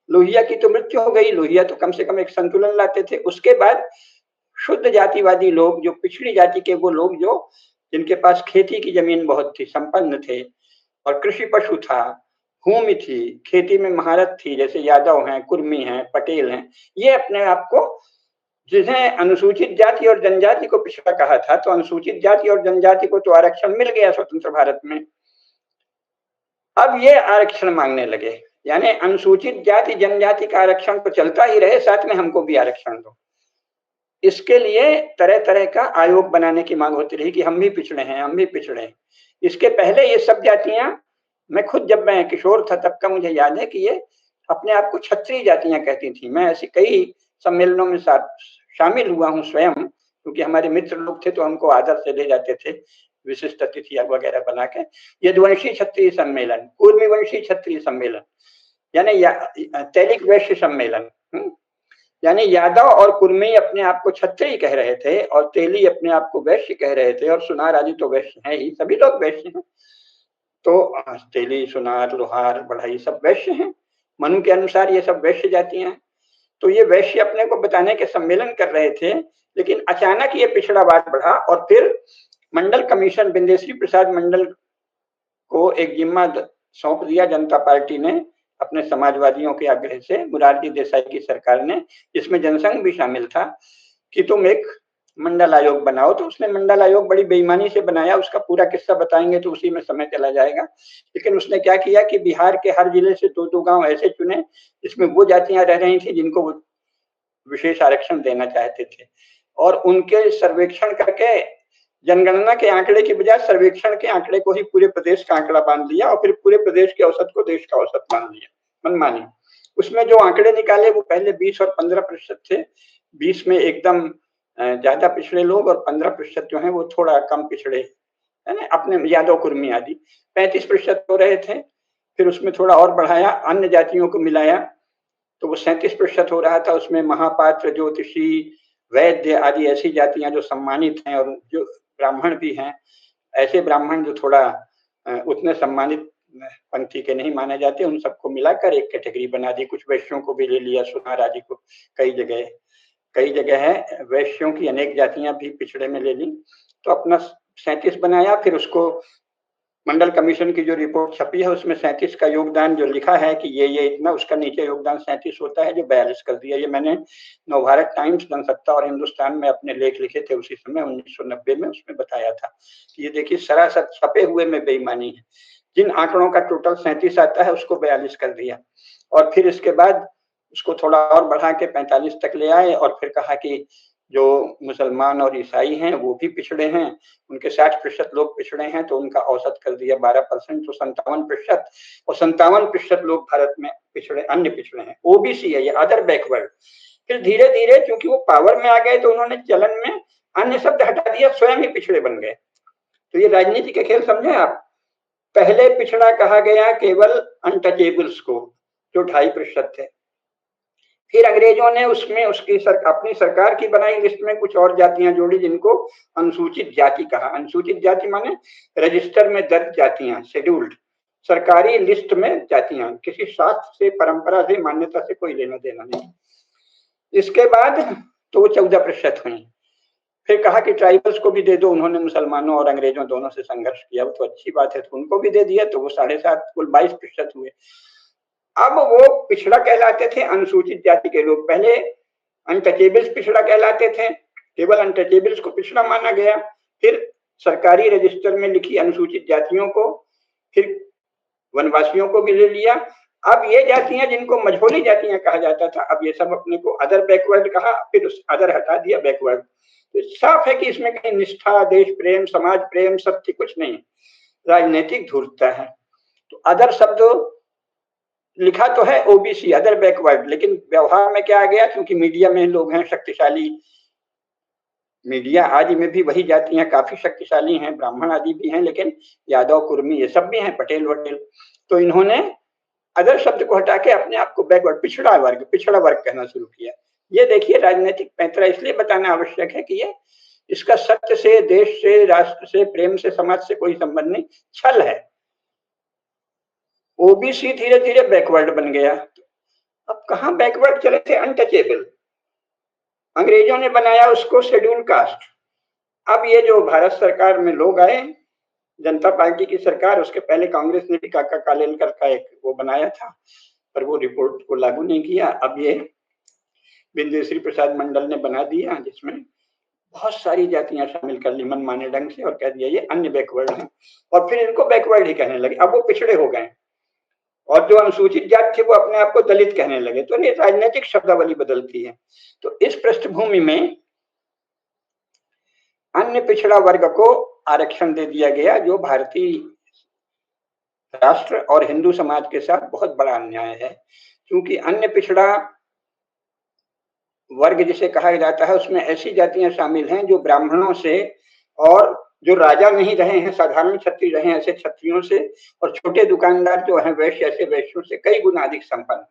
लोहिया की तो मृत्यु हो गई, लोहिया तो कम से कम एक संतुलन लाते थे। उसके बाद शुद्ध जातिवादी लोग, जो पिछड़ी जाति के वो लोग, जो जिनके पास खेती की जमीन बहुत थी, संपन्न थे और कृषि पशु था, भूमि थी, खेती में महारत थी, जैसे यादव हैं, कुर्मी हैं, पटेल हैं, ये अपने आप को, जिन्हें अनुसूचित जाति और जनजाति को पिछड़ा कहा था, तो अनुसूचित जाति और जनजाति को तो आरक्षण मिल गया स्वतंत्र भारत में, अब ये आरक्षण मांगने लगे। यानी अनुसूचित जाति जनजाति का आरक्षण तो चलता ही रहे, साथ में हमको भी आरक्षण दो। इसके लिए तरह तरह का आयोग बनाने की मांग होती रही कि हम भी पिछड़े हैं, हम भी पिछड़े हैं। इसके पहले ये सब जातियां, मैं खुद जब मैं किशोर था तब का मुझे याद है कि ये अपने आप को क्षत्रिय जातियां कहती थी। मैं ऐसी कई सम्मेलनों में शामिल हुआ हूँ स्वयं, क्योंकि हमारे मित्र लोग थे तो हमको आदर से ले जाते थे, विशिष्ट अतिथि वगैरह बना के। यदुवंशी क्षत्रिय सम्मेलन, कुर्मीवंशी क्षत्रिय सम्मेलन, यानी तैलिक वैश्य सम्मेलन, यानी यादव और कुर्मी अपने आप को क्षत्रिय कह रहे थे और तेली अपने आप को वैश्य कह रहे थे, और सुनार आदि तो वैश्य हैं ही, सभी लोग वैश्य हैं। तो तेली, सुनार, लोहार, बढ़ई सब वैश्य हैं, मनु के अनुसार ये सब वैश्य जातियां हैं। तो ये वैश्य अपने को बताने के सम्मेलन कर रहे थे, लेकिन अचानक ये पिछड़ावाद बढ़ा और फिर मंडल कमीशन, बिंदेश्वरी प्रसाद मंडल को एक जिम्मा सौंप दिया जनता पार्टी ने अपने समाजवादियों के आग्रह से, मुरारजी देसाई की सरकार ने, जिसमें जनसंघ भी शामिल था, कि तुम एक मंडल आयोग बनाओ। तो उसने मंडल आयोग बड़ी बेईमानी से बनाया, उसका पूरा किस्सा बताएंगे तो उसी में समय चला जाएगा। लेकिन उसने क्या किया कि बिहार के हर जिले से 2-2 गांव ऐसे चुने जिसमें वो जातियां रह रही थी जिनको वो विशेष आरक्षण देना चाहते थे, और उनके सर्वेक्षण करके जनगणना के आंकड़े की बजाय सर्वेक्षण के आंकड़े को ही पूरे प्रदेश का आंकड़ा बांध लिया और फिर पूरे प्रदेश के औसत को देश का औसत मान लिया, मनमानी। उसमें जो आंकड़े निकाले वो पहले 20 और 15% थे। 20 में एकदम ज्यादा पिछड़े लोग और 15% जो है वो थोड़ा कम पिछड़े, है ना, अपने यादव, कुर्मी आदि। 35% हो रहे थे। फिर उसमें थोड़ा और बढ़ाया, अन्य जातियों को मिलाया तो वो 37% हो रहा था। उसमें महापात्र, ज्योतिषी, वैद्य आदि ऐसी जातियां जो सम्मानित हैं, और जो ब्राह्मण भी हैं, ऐसे ब्राह्मण जो थोड़ा उतने सम्मानित पंक्ति के नहीं माने जाते, उन सबको मिलाकर एक कैटेगरी बना दी। कुछ वैश्यों को भी ले लिया, सुनार आदि को, कई जगह है वैश्यों की अनेक जातियां भी पिछड़े में ले ली। तो अपना 37 बनाया। फिर उसको मंडल कमीशन की जो रिपोर्ट छपी है उसमें 37 का योगदान जो लिखा है कि ये इतना, उसका नीचे योगदान 37 होता है, जो 42 कर दिया। ये मैंने नवभारत टाइम्स, जनसत्ता और हिंदुस्तान में अपने लेख लिखे थे उसी समय 1990 में, उसमें बताया था कि ये देखिए सरासर छपे हुए में बेईमानी है। जिन आंकड़ों का टोटल 37 आता है उसको 42 कर दिया, और फिर इसके बाद उसको थोड़ा और बढ़ा के 45 तक ले आए, और फिर कहा कि जो मुसलमान और ईसाई हैं वो भी पिछड़े हैं, उनके 60% लोग पिछड़े हैं, तो उनका औसत कर दिया 12%, तो 57%, और 57% लोग भारत में पिछड़े, अन्य पिछड़े हैं। ओबीसी है ये, अदर बैकवर्ड। फिर धीरे धीरे क्योंकि वो पावर में आ गए तो उन्होंने चलन में अन्य शब्द हटा दिया, स्वयं ही पिछड़े बन गए। तो ये राजनीति के खेल समझे आप। पहले पिछड़ा कहा गया केवल अनटचेबल्स को, जो 2.5% थे। फिर अंग्रेजों ने उसमें अपनी सरकार की बनाई लिस्ट में कुछ और जातियां जोड़ी, जिनको अनुसूचित जाति कहा। अनुसूचित जाति माने रजिस्टर में दर्ज जातियां, शेड्यूल्ड, सरकारी लिस्ट में जातियां, किसी शास्त्र से, परंपरा से, मान्यता से कोई लेना देना नहीं। इसके बाद तो 14% हुई। फिर कहा कि ट्राइबल्स को भी दे दो, उन्होंने मुसलमानों और अंग्रेजों दोनों से संघर्ष किया, तो अच्छी बात है, तो उनको भी दे दिया, तो वो 7.5, कुल 22% हुए। अब वो पिछड़ा कहलाते थे अनुसूचित जाति के लोग, पहले अनटचेबल्स पिछड़ा कहलाते थे, केवल अनटचेबल्स को पिछड़ा माना गया। फिर सरकारी रजिस्टर में लिखी अनुसूचित जातियों को, फिर वनवासियों को भी ले लिया। अब ये जातियां जिनको मझोली जातियां कहा जाता था, अब ये सब अपने को अदर बैकवर्ड कहा, फिर उस अदर हटा दिया, बैकवर्ड। तो साफ है कि इसमें कहीं निष्ठा, देश प्रेम, समाज प्रेम, सत्य कुछ नहीं, राजनीतिक धूर्तता है। तो अदर शब्द लिखा तो है ओबीसी, अदर बैकवर्ड, लेकिन व्यवहार में क्या आ गया, क्योंकि मीडिया में लोग हैं शक्तिशाली, मीडिया आदि में भी वही जातियां काफी शक्तिशाली हैं, ब्राह्मण आदि भी हैं, लेकिन यादव, कुर्मी ये सब भी हैं, पटेल वटेल, तो इन्होंने अदर शब्द को हटा के अपने आप को बैकवर्ड, पिछड़ा वर्ग कहना शुरू किया। ये देखिए राजनीतिक पैंतरा इसलिए बताना आवश्यक है कि ये, इसका सत्य से, देश से, राष्ट्र से, प्रेम से, समाज से कोई संबंध नहीं, छल है। ओबीसी धीरे धीरे बैकवर्ड बन गया। अब कहां बैकवर्ड चले थे, अनटचेबल, अंग्रेजों ने बनाया उसको शेड्यूल कास्ट। अब ये जो भारत सरकार में लोग आए, जनता पार्टी की सरकार, उसके पहले कांग्रेस ने भी काका कालेलकर का एक वो बनाया था, पर वो रिपोर्ट को लागू नहीं किया। अब ये बिंदेश्वरी प्रसाद मंडल ने बना दिया, जिसमें बहुत सारी जातियां शामिल कर ली मनमाने ढंग से, और कह दिया ये अन्य बैकवर्ड है, और फिर इनको बैकवर्ड ही कहने लगे। अब वो पिछड़े हो गए, और जो अनुसूचित जाति थे वो अपने आप को दलित कहने लगे। तो ये राजनीतिक शब्दावली बदलती है। तो इस पृष्ठभूमि में अन्य पिछड़ा वर्ग को आरक्षण दे दिया गया, जो भारतीय राष्ट्र और हिंदू समाज के साथ बहुत बड़ा अन्याय है। क्योंकि अन्य पिछड़ा वर्ग जिसे कहा जाता है, उसमें ऐसी जातियां शामिल हैं जो ब्राह्मणों से, और जो राजा नहीं रहे हैं, साधारण क्षत्रिय रहे हैं, ऐसे क्षत्रियों से, और छोटे दुकानदार जो हैं वैश्य, ऐसे वैश्यों से कई गुना अधिक संपन्न।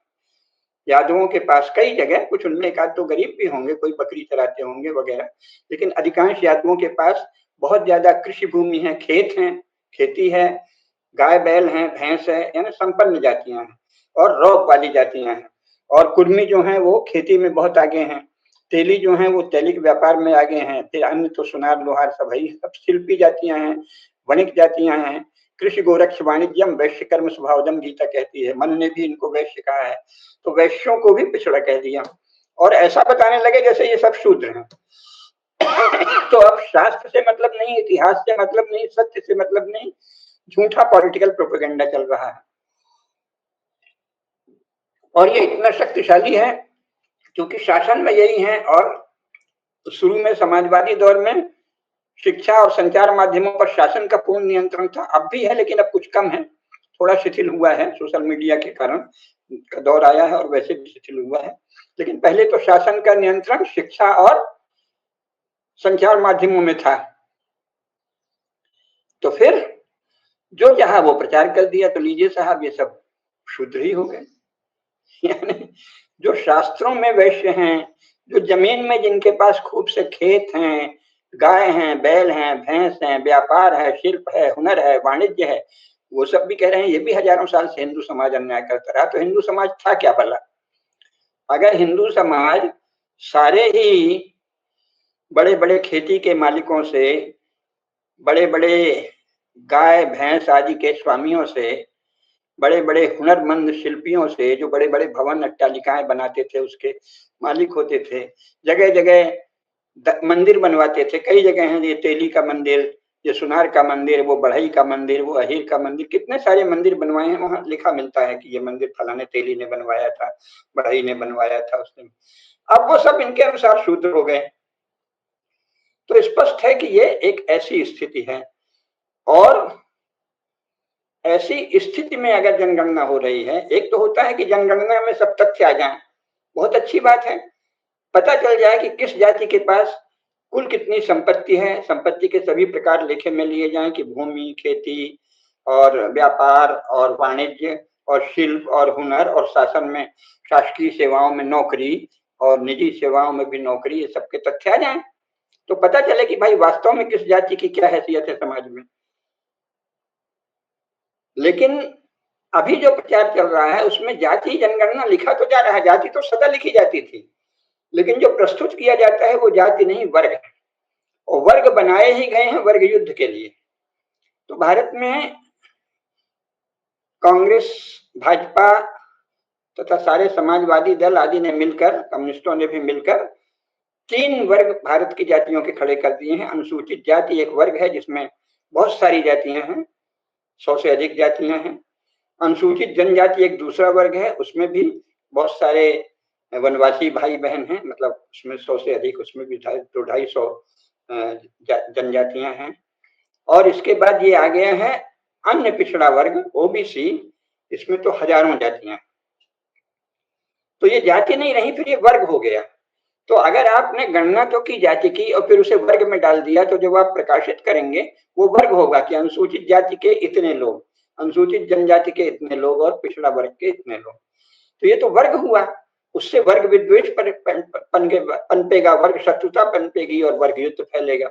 यादवों के पास कई जगह, कुछ उनमें एक आध तो गरीब भी होंगे, कोई बकरी चराते होंगे वगैरह, लेकिन अधिकांश यादवों के पास बहुत ज्यादा कृषि भूमि है, खेत हैं, खेती है, गाय बैल हैं, भैंस है, यानी संपन्न जातियां हैं, और रौब वाली जातियां हैं। और कुर्मी जो हैं वो खेती में बहुत आगे हैं, तेली जो हैं वो तैलिक व्यापार में आगे हैं, फिर अन्य तो सुनार लोहार सब है, सब शिल्पी जातियां हैं, वणिक जातियां हैं। कृषि गोरक्ष वाणिज्यम वैश्य कर्म स्वभावजम गीता कहती है, मन ने भी इनको वैश्य कहा है। तो वैश्यों को भी पिछड़ा कह दिया, और ऐसा बताने लगे जैसे ये सब शूद्र हैं। तो अब शास्त्र से मतलब नहीं, इतिहास से मतलब नहीं, सत्य से मतलब नहीं, झूठा पॉलिटिकल प्रोपेगेंडा चल रहा है। और ये इतना शक्तिशाली है क्योंकि शासन में यही है। और शुरू में समाजवादी दौर में शिक्षा और संचार माध्यमों पर शासन का पूर्ण नियंत्रण था, अब भी है लेकिन अब कुछ कम है, थोड़ा शिथिल हुआ है, सोशल मीडिया के कारण का दौर आया है, और वैसे भी शिथिल हुआ है। लेकिन पहले तो शासन का नियंत्रण शिक्षा और संचार माध्यमों में था। तो फिर जो जहां वो प्रचार कर दिया, तो लीजिए साहब ये सब शूद्र ही हो गए। यानी जो शास्त्रों में वैश्य हैं, जो जमीन में जिनके पास खूब से खेत हैं, गाय हैं, बैल हैं, भैंस हैं, व्यापार है, शिल्प है, हुनर है, वाणिज्य है, वो सब भी कह रहे हैं ये भी हजारों साल से हिंदू समाज अन्याय करता रहा। तो हिंदू समाज था क्या भला? अगर हिंदू समाज सारे ही बड़े बड़े खेती के मालिकों से, बड़े बड़े गाय भैंस आदि के स्वामियों से, बड़े बड़े हुनरमंद शिल्पियों से, जो बड़े बड़े भवन अट्टालिकाएं बनाते थे उसके मालिक होते थे, जगह जगह मंदिर बनवाते थे, कई जगह हैं, ये तेली का मंदिर, ये सुनार का मंदिर, वो बढ़ई का मंदिर, वो अहीर का मंदिर, कितने सारे मंदिर बनवाए हैं, वहां लिखा मिलता है कि ये मंदिर फलाने तेली ने बनवाया था, बढ़ई ने बनवाया था उसने। अब वो सब इनके अनुसार शूद्र हो गए। तो स्पष्ट है कि ये एक ऐसी स्थिति है, और ऐसी स्थिति में अगर जनगणना हो रही है, एक तो होता है कि जनगणना में सब तथ्य आ जाएं, बहुत अच्छी बात है, पता चल जाए कि किस जाति के पास कुल कितनी संपत्ति है, संपत्ति के सभी प्रकार लेखे में लिए जाएं कि भूमि, खेती और व्यापार और वाणिज्य और शिल्प और हुनर और शासन में, शासकीय सेवाओं में नौकरी और निजी सेवाओं में भी नौकरी, ये सबके तथ्य आ जाएं, तो पता चले कि भाई वास्तव में किस जाति की क्या हैसियत है समाज में। लेकिन अभी जो प्रचार चल रहा है उसमें जाति जनगणना लिखा तो जा रहा है, जाति तो सदा लिखी जाती थी, लेकिन जो प्रस्तुत किया जाता है वो जाति नहीं वर्ग है, और वर्ग बनाए ही गए हैं वर्ग युद्ध के लिए। तो भारत में कांग्रेस, भाजपा तथा सारे समाजवादी दल आदि ने मिलकर, कम्युनिस्टों ने भी मिलकर 3 वर्ग भारत की जातियों के खड़े कर दिए हैं। अनुसूचित जाति एक वर्ग है जिसमें बहुत सारी जातियां हैं, 100 से अधिक जातियां हैं। अनुसूचित जनजाति एक दूसरा वर्ग है, उसमें भी बहुत सारे वनवासी भाई बहन हैं, मतलब उसमें 100 से अधिक, उसमें भी 250 जनजातियां हैं। और इसके बाद ये आ गया है अन्य पिछड़ा वर्ग, ओबीसी, इसमें तो हजारों जातियां। तो ये जाति नहीं रही, फिर ये वर्ग हो गया। तो अगर आपने गणना तो की जाति की और फिर उसे वर्ग में डाल दिया, तो जब आप प्रकाशित करेंगे वो वर्ग होगा कि अनुसूचित जाति के इतने लोग, अनुसूचित जनजाति के इतने लोग और पिछड़ा वर्ग के इतने लोग। तो ये तो वर्ग हुआ, उससे वर्ग विद्वेष पनपेगा, वर्ग शत्रुता पनपेगी और वर्ग युद्ध फैलेगा।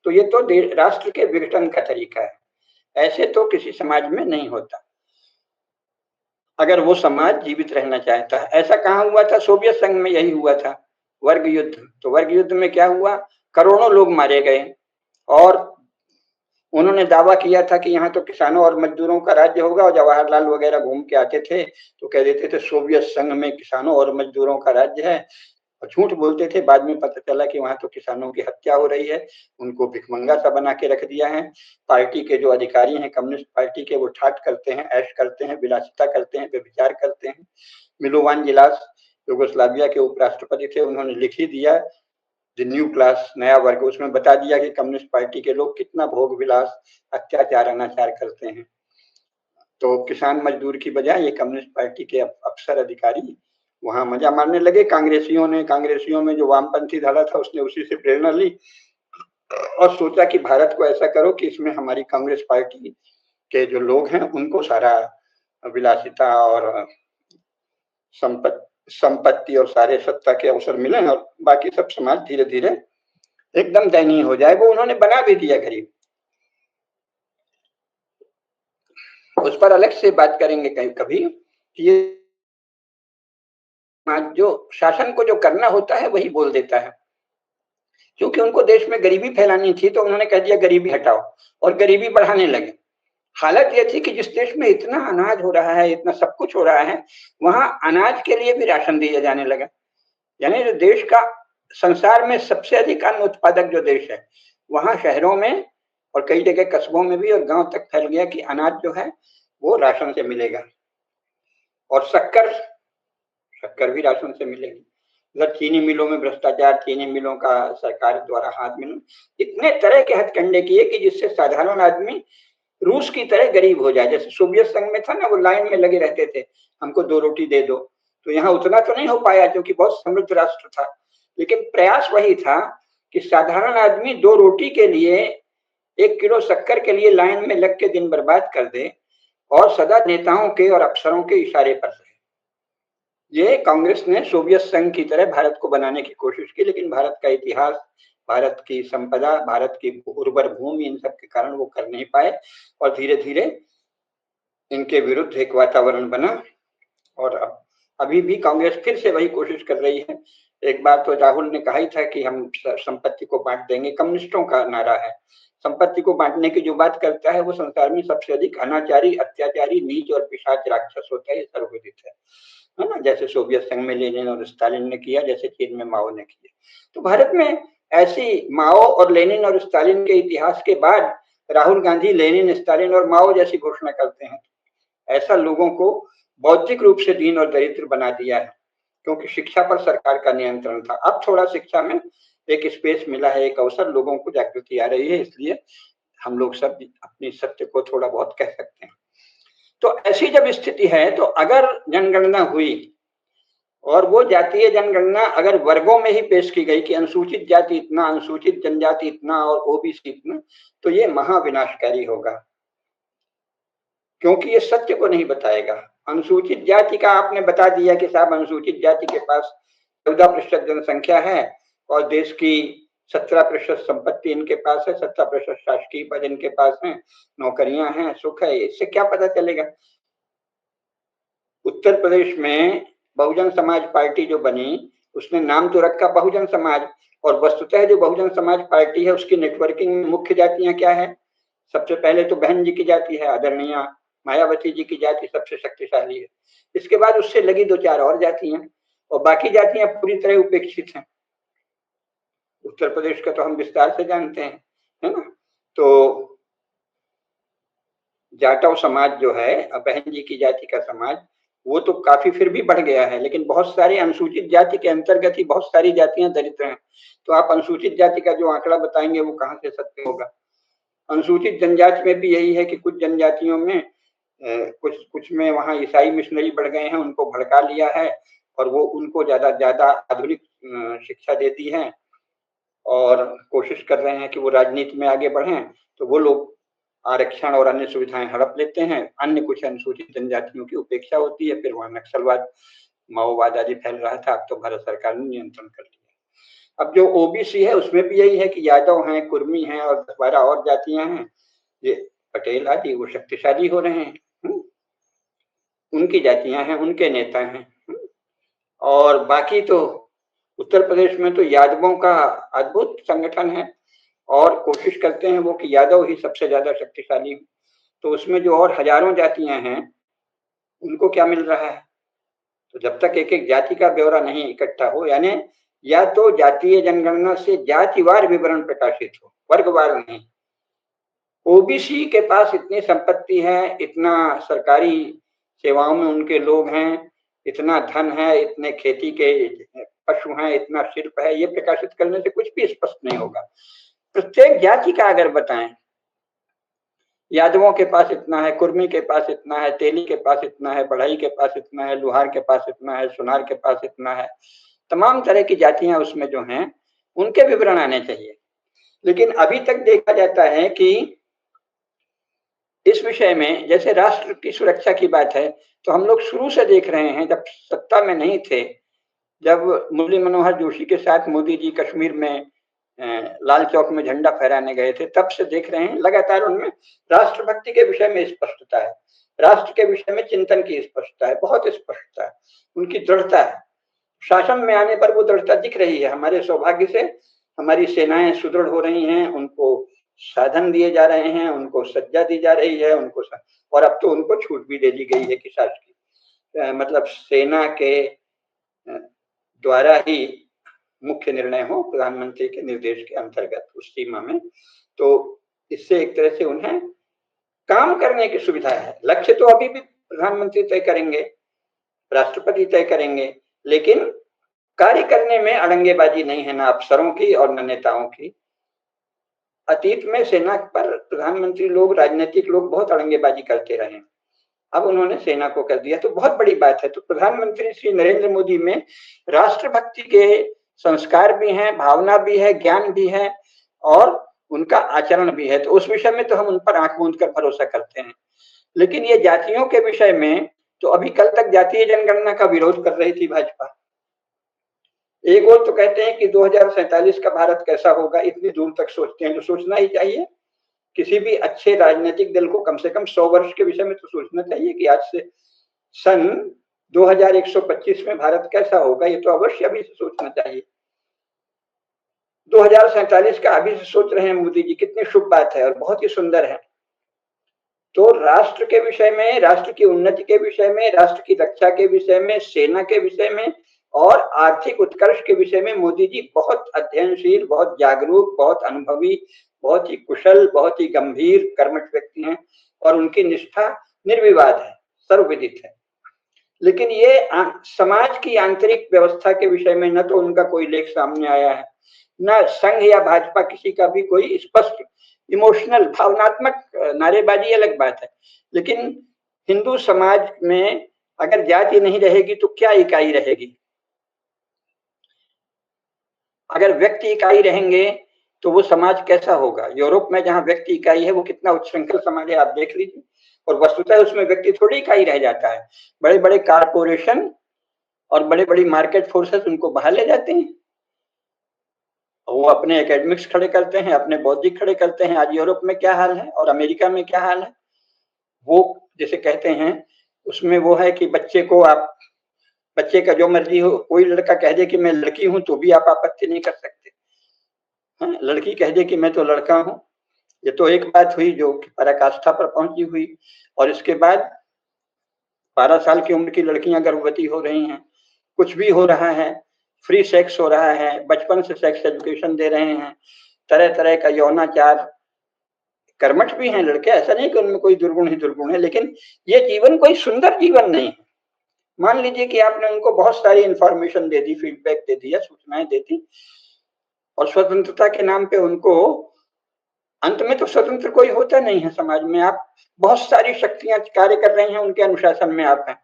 तो ये तो राष्ट्र के विघटन का तरीका है, ऐसे तो किसी समाज में नहीं होता अगर वो समाज जीवित रहना चाहता है। ऐसा कहाँ हुआ था? सोवियत संघ में यही हुआ था, वर्ग युद्ध। तो वर्ग युद्ध में क्या हुआ? करोड़ों लोग मारे गए, और उन्होंने दावा किया था कि यहाँ तो किसानों और मजदूरों का राज्य होगा, और जवाहरलाल वगैरह घूम के आते थे तो कह देते थे सोवियत संघ में किसानों और मजदूरों का राज्य है, और झूठ बोलते थे। बाद में पता चला कि वहां तो किसानों की हत्या हो रही है, उनको भिखमंगा सा बना के रख दिया है। पार्टी के जो अधिकारी हैं कम्युनिस्ट पार्टी के, वो ठाट करते हैं, ऐश करते हैं, विलासिता करते हैं, व्यभिचार करते हैं। मिलोवान जिलास यूगोस्लाविया के उपराष्ट्रपति थे, उन्होंने लिख ही दिया द न्यू क्लास, नया वर्ग, उसमें बता दिया कि कम्युनिस्ट पार्टी के लोग कितना भोग विलास, अत्याचार, अनाचार करते हैं। तो किसान मजदूर की बजाय ये कम्युनिस्ट पार्टी के अफसर अधिकारी वहां मजा मारने लगे। कांग्रेसियों में जो वामपंथी धारा था उसने उसी से प्रेरणा ली और सोचा कि भारत को ऐसा करो कि इसमें हमारी कांग्रेस पार्टी के जो लोग हैं उनको सारा विलासिता और संपत्ति और सारे सत्ता के अवसर मिले, और बाकी सब समाज धीरे धीरे एकदम दयनीय हो जाए। वो उन्होंने बना भी दिया गरीब। उस पर अलग से बात करेंगे कभी। ये जो शासन को जो करना होता है वही बोल देता है, क्योंकि उनको देश में गरीबी फैलानी थी, तो उन्होंने कह दिया गरीबी हटाओ, और गरीबी बढ़ाने लगे। हालत यह थी कि जिस देश में इतना अनाज हो रहा है, इतना सब कुछ हो रहा है, वहां अनाज के लिए भी राशन दिया जाने लगा। यानी जो देश का संसार में सबसे अधिक अन्न उत्पादक जो देश है, वहां शहरों में और कई जगह कस्बों में भी और गांव तक फैल गया कि अनाज जो है वो राशन से मिलेगा, और शक्कर भी राशन से मिलेगी। उधर चीनी मिलों में भ्रष्टाचार, चीनी मिलों का सरकार द्वारा हाथ मिलना, इतने तरह के हथकंडे किए कि जिससे साधारण आदमी रूस की तरह गरीब हो जाए। जैसे सोवियत संघ में था ना, वो लाइन में लगे रहते थे, हमको 2 रोटी दे दो। तो यहाँ उतना तो नहीं हो पाया क्योंकि बहुत समृद्ध राष्ट्र था, लेकिन प्रयास वही था कि साधारण आदमी 2 रोटी के लिए, 1 किलो शक्कर के लिए लाइन में लग के दिन बर्बाद कर दे, और सदा नेताओं के और अफसरों के इशारे पर रहे। ये कांग्रेस ने सोवियत संघ की तरह भारत को बनाने की कोशिश की, लेकिन भारत का इतिहास, भारत की संपदा, भारत की उर्वर भूमि, इन सब के कारण वो कर नहीं पाए, और धीरे धीरे इनके विरुद्ध एक वातावरण बना। और अभी भी कांग्रेस फिर से वही कोशिश कर रही है। एक बार तो राहुल ने कहा ही था कि हम संपत्ति को बांट देंगे, कम्युनिस्टों का नारा है। संपत्ति को बांटने की जो बात करता है वो संसार में सबसे अधिक अनाचारी, अत्याचारी, नीच और पिशाच राक्षस होता है, ये सर्वविदित है ना। जैसे सोवियत संघ में लेनिन और स्टालिन ने किया, जैसे चीन में माओ ने किया। तो भारत में ऐसी माओ और लेनिन और स्टालिन के इतिहास के बाद राहुल गांधी लेनिन, स्टालिन और माओ जैसी घोषणा करते हैं। ऐसा लोगों को बौद्धिक रूप से दीन और दरिद्र बना दिया है। क्योंकि शिक्षा पर सरकार का नियंत्रण था। अब थोड़ा शिक्षा में एक स्पेस मिला है, एक अवसर, लोगों को जागृति आ रही है, इसलिए हम लोग सब अपनी सत्य को थोड़ा बहुत कह सकते हैं। तो ऐसी जब स्थिति है, तो अगर जनगणना हुई और वो जातीय जनगणना अगर वर्गों में ही पेश की गई कि अनुसूचित जाति इतना, अनुसूचित जनजाति इतना और ओबीसी इतना, तो ये महाविनाशकारी होगा, क्योंकि ये सत्य को नहीं बताएगा। अनुसूचित जाति का आपने बता दिया कि साहब अनुसूचित जाति के पास 14% जनसंख्या है और देश की 17% संपत्ति इनके पास है, 17% शासकीय पद इनके पास है, नौकरियां हैं, सुख है, इससे क्या पता चलेगा? उत्तर प्रदेश में बहुजन समाज पार्टी जो बनी, उसने नाम तो रखा बहुजन समाज, और वस्तुतः जो बहुजन समाज पार्टी है उसकी नेटवर्किंग में मुख्य जातियां क्या है? सबसे पहले तो बहन जी की जाति है, आदरणीय मायावती जी की जाति सबसे शक्तिशाली है। इसके बाद उससे लगी 2-4 और जातियां, और बाकी जातियां पूरी तरह उपेक्षित हैं। उत्तर प्रदेश का तो हम विस्तार से जानते हैं, है ना? तो जाटव समाज जो है, बहन जी की जाति का समाज, वो तो काफी फिर भी बढ़ गया है, लेकिन बहुत सारी अनुसूचित जाति के अंतर्गत ही बहुत सारी जातियां दरिद्र हैं। तो आप अनुसूचित जाति का जो आंकड़ा बताएंगे वो कहाँ से सत्य होगा? अनुसूचित जनजाति में भी यही है कि कुछ जनजातियों में कुछ में वहाँ ईसाई मिशनरी बढ़ गए हैं, उनको भड़का लिया है और वो उनको ज्यादा आधुनिक शिक्षा देती है और कोशिश कर रहे हैं कि वो राजनीति में आगे बढ़ें। तो वो लोग आरक्षण और अन्य सुविधाएं हड़प लेते हैं, अन्य कुछ अनुसूचित जनजातियों की उपेक्षा होती है, फिर वहां नक्सलवाद, माओवाद आदि फैल रहा था, अब तो भारत सरकार ने नियंत्रण कर लिया। अब जो ओबीसी है उसमें भी यही है कि यादव हैं, कुर्मी हैं और 12 और जातियां हैं, ये पटेल आदि वो शक्तिशाली हो रहे हैं, उनकी जातियां हैं, उनके नेता हैं। और बाकी तो उत्तर प्रदेश में तो यादवों का अद्भुत संगठन है और कोशिश करते हैं वो कि यादव ही सबसे ज्यादा शक्तिशाली। तो उसमें जो और हजारों जातियां हैं उनको क्या मिल रहा है? तो जब तक एक एक जाति का ब्यौरा नहीं इकट्ठा हो, यानी या तो जातीय जनगणना से जातिवार विवरण प्रकाशित हो, वर्गवार नहीं। ओबीसी के पास इतनी संपत्ति है, इतना सरकारी सेवाओं में उनके लोग हैं, इतना धन है, इतने खेती के पशु हैं, इतना शिल्प है, ये प्रकाशित करने से कुछ भी स्पष्ट नहीं होगा। प्रत्येक जाति का अगर बताएं, यादवों के पास इतना है, कुर्मी के पास इतना है, तेली के पास इतना है, बढ़ई के पास इतना है, लुहार के पास इतना है, सुनार के पास इतना है, तमाम तरह की जातियां उसमें जो हैं उनके विवरण आने चाहिए। लेकिन अभी तक देखा जाता है कि इस विषय में, जैसे राष्ट्र की सुरक्षा की बात है, तो हम लोग शुरू से देख रहे हैं, जब सत्ता में नहीं थे, जब मुरली मनोहर जोशी के साथ मोदी जी कश्मीर में लाल चौक में झंडा फहराने गए थे, तब से देख रहे हैं लगातार उनमें राष्ट्रभक्ति के विषय में स्पष्टता है, राष्ट्र के विषय में चिंतन की स्पष्टता है, बहुत स्पष्टता है, उनकी दृढ़ता है। शासन में आने पर वो दृढ़ता दिख रही है। हमारे सौभाग्य से हमारी सेनाएं सुदृढ़ हो रही हैं, उनको साधन दिए जा रहे हैं, उनको सज्जा दी जा रही है, उनको और अब तो उनको छूट भी दे दी गई है कि शासकीय मतलब सेना के द्वारा ही मुख्य निर्णय हो, प्रधानमंत्री के निर्देश के अंतर्गत उस सीमा में। तो इससे एक तरह से उन्हें काम करने की सुविधा है। लक्ष्य तो अभी भी प्रधानमंत्री तय करेंगे, राष्ट्रपति तय करेंगे, लेकिन कार्य करने में अड़ंगेबाजी नहीं है, ना अफसरों की और न नेताओं की। अतीत में सेना पर प्रधानमंत्री लोग, राजनीतिक लोग बहुत अड़ंगेबाजी करते रहे, अब उन्होंने सेना को कर दिया, तो बहुत बड़ी बात है। तो प्रधानमंत्री श्री नरेंद्र मोदी में राष्ट्रभक्ति के संस्कार भी हैं, भावना भी है, ज्ञान भी है और उनका आचरण भी है। तो उस विषय में तो हम उन पर आंख मूंद कर भरोसा करते हैं। लेकिन ये जातियों के विषय में तो अभी कल तक जातीय जनगणना का विरोध कर रही थी भाजपा। एक और तो कहते हैं कि 2047 का भारत कैसा होगा, इतनी दूर तक सोचते हैं, तो सोचना ही चाहिए। किसी भी अच्छे राजनीतिक दल को कम से कम 100 वर्ष के विषय में तो सोचना चाहिए कि आज से सन 2125 में भारत कैसा होगा, ये तो अवश्य अभी से सोचना चाहिए। 2047 का अभी से सोच रहे हैं मोदी जी, कितनी शुभ बात है और बहुत ही सुंदर है। तो राष्ट्र के विषय में, राष्ट्र की उन्नति के विषय में, राष्ट्र की रक्षा के विषय में, सेना के विषय में और आर्थिक उत्कर्ष के विषय में मोदी जी बहुत अध्ययनशील, बहुत जागरूक, बहुत अनुभवी, बहुत ही कुशल, बहुत ही गंभीर कर्मठ व्यक्ति हैं और उनकी निष्ठा निर्विवाद है, सर्वविदित है। लेकिन ये समाज की आंतरिक व्यवस्था के विषय में न तो उनका कोई लेख सामने आया है, न संघ या भाजपा किसी का भी कोई स्पष्ट इमोशनल भावनात्मक नारेबाजी अलग बात है, लेकिन हिंदू समाज में अगर जाति नहीं रहेगी तो क्या इकाई रहेगी? अगर व्यक्ति इकाई रहेंगे तो वो समाज कैसा होगा? यूरोप में जहां व्यक्ति इकाई है वो कितना उच्छृंखल समाज है आप देख लीजिए, और वस्तुतः उसमें व्यक्ति थोड़ी इकाई रह जाता है। बड़े बड़े कारपोरेशन और बड़े बड़ी मार्केट फोर्सेस उनको बाहर ले जाते हैं, वो अपने एकेडमिक्स खड़े करते हैं, अपने बौद्धिक खड़े करते हैं। आज यूरोप में क्या हाल है और अमेरिका में क्या हाल है, वो जैसे कहते हैं उसमें वो है कि बच्चे का जो मर्जी हो, कोई लड़का कह दे कि मैं लड़की हूं तो भी आप आपत्ति नहीं कर सकते। हाँ, लड़की कह दे कि मैं तो लड़का हूं, ये तो एक बात हुई जो पराकाष्ठा पर पहुंची हुई। और इसके बाद 12 साल की उम्र की लड़कियां गर्भवती हो रही हैं, कुछ भी हो रहा है, फ्री सेक्स हो रहा है, बचपन से सेक्स एजुकेशन दे रहे हैं, तरह तरह का यौनाचार। कर्मठ भी हैं लड़के, ऐसा नहीं कि उनमें कोई दुर्गुण ही दुर्गुण है, लेकिन ये जीवन कोई सुंदर जीवन नहीं है। मान लीजिए कि आपने उनको बहुत सारी इंफॉर्मेशन दे दी, फीडबैक दे दिया, सूचनाएं दे दी, और स्वतंत्रता के नाम पे उनको, अंत में तो स्वतंत्र कोई होता नहीं है समाज में। आप बहुत सारी शक्तियां कार्य कर रही हैं, उनके अनुशासन में आप हैं।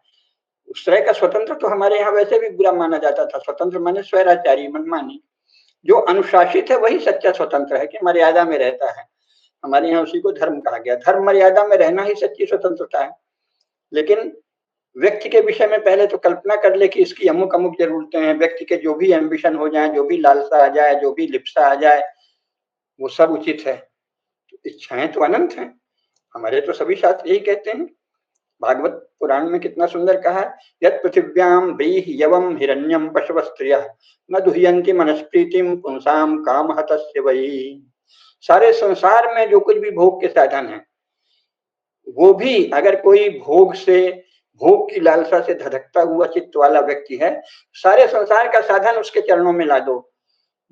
उस तरह का स्वतंत्र तो हमारे यहाँ वैसे भी बुरा माना जाता था। स्वतंत्र माने स्वैराचारी, मनमानी। जो अनुशासित है वही सच्चा स्वतंत्र है, कि मर्यादा में रहता है। हमारे यहाँ उसी को धर्म कहा गया। धर्म मर्यादा में रहना ही सच्ची स्वतंत्रता है। लेकिन व्यक्ति के विषय में पहले तो कल्पना कर ले कि इसकी अमुक अमुक जरूरतें हैं, व्यक्ति के जो भी एम्बिशन हो जाए, जो भी लालसा आ जाए, जो भी लिप्सा आ जाए, वो सब उचित है। तो इच्छाएं तो अनंत हैं, हमारे तो सभी शास्त्र यही कहते हैं। भागवत पुराण में कितना सुंदर कहा है, यत् पृथिव्याम व्रीह यवम हिरण्यम पशव स्त्रियः न दुह्यन्ति मनस्प्रीतिम पुंसाम काम हतस्य वही। सारे संसार में जो कुछ भी भोग के साधन है, वो भी अगर कोई भोग की लालसा से धधकता हुआ चित्त वाला व्यक्ति है, सारे संसार का साधन उसके चरणों में ला दो,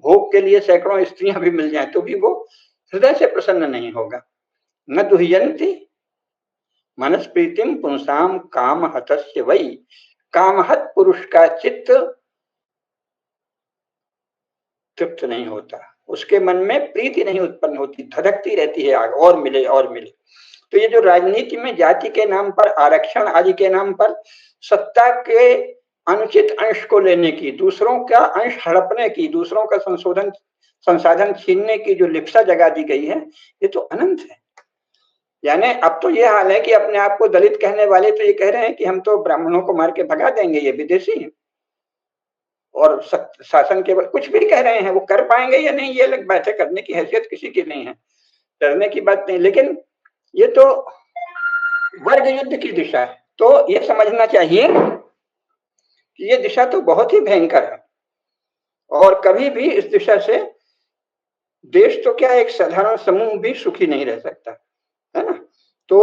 भोग के लिए सैकड़ों स्त्रियां भी मिल जाएं, तो भी वो हृदय से प्रसन्न नहीं होगा। न दुह्यन्ति मनस्प्रीतिम पुंसाम काम हतस्य वही। कामहत पुरुष का चित्त तृप्त नहीं होता, उसके मन में प्रीति नहीं उत्पन्न होती, धधकती रहती है आग, और मिले और मिले। तो ये जो राजनीति में जाति के नाम पर, आरक्षण आदि के नाम पर सत्ता के अनुचित अंश को लेने की, दूसरों का अंश हड़पने की, दूसरों का संसाधन छीनने की जो लिप्सा जगा दी गई है, ये तो अनंत है। यानी अब तो ये हाल है कि अपने आप को दलित कहने वाले तो ये कह रहे हैं कि हम तो ब्राह्मणों को मार के भगा देंगे, ये विदेशी हैं, और शासन केवल कुछ भी कह रहे हैं, वो कर पाएंगे या नहीं ये अलग बात है, करने की हैसियत किसी की नहीं है, डरने की बात नहीं। लेकिन ये तो वर्ग युद्ध की दिशा है, तो ये समझना चाहिए कि ये दिशा तो बहुत ही भयंकर है, और कभी भी इस दिशा से देश तो क्या, एक साधारण समूह भी सुखी नहीं रह सकता, है ना। तो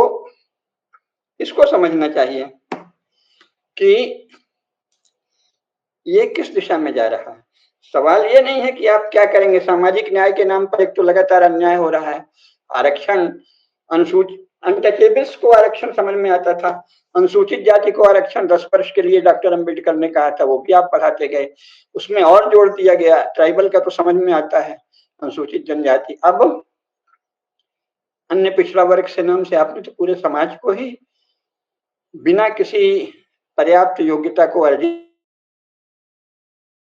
इसको समझना चाहिए कि ये किस दिशा में जा रहा है। सवाल ये नहीं है कि आप क्या करेंगे। सामाजिक न्याय के नाम पर एक तो लगातार अन्याय हो रहा है, आरक्षण, अनुसूचित अनटचेबल्स को आरक्षण समझ में आता था, अनुसूचित जाति को आरक्षण 10 वर्ष के लिए डॉक्टर अंबेडकर ने कहा था, वो भी आप बढ़ाते गए, उसमें और जोड़ दिया गया। ट्राइबल का तो समझ में आता है, अनुसूचित जनजाति। अब अन्य पिछड़ा वर्ग से नाम से आपने तो पूरे समाज को ही बिना किसी पर्याप्त योग्यता को अर्जित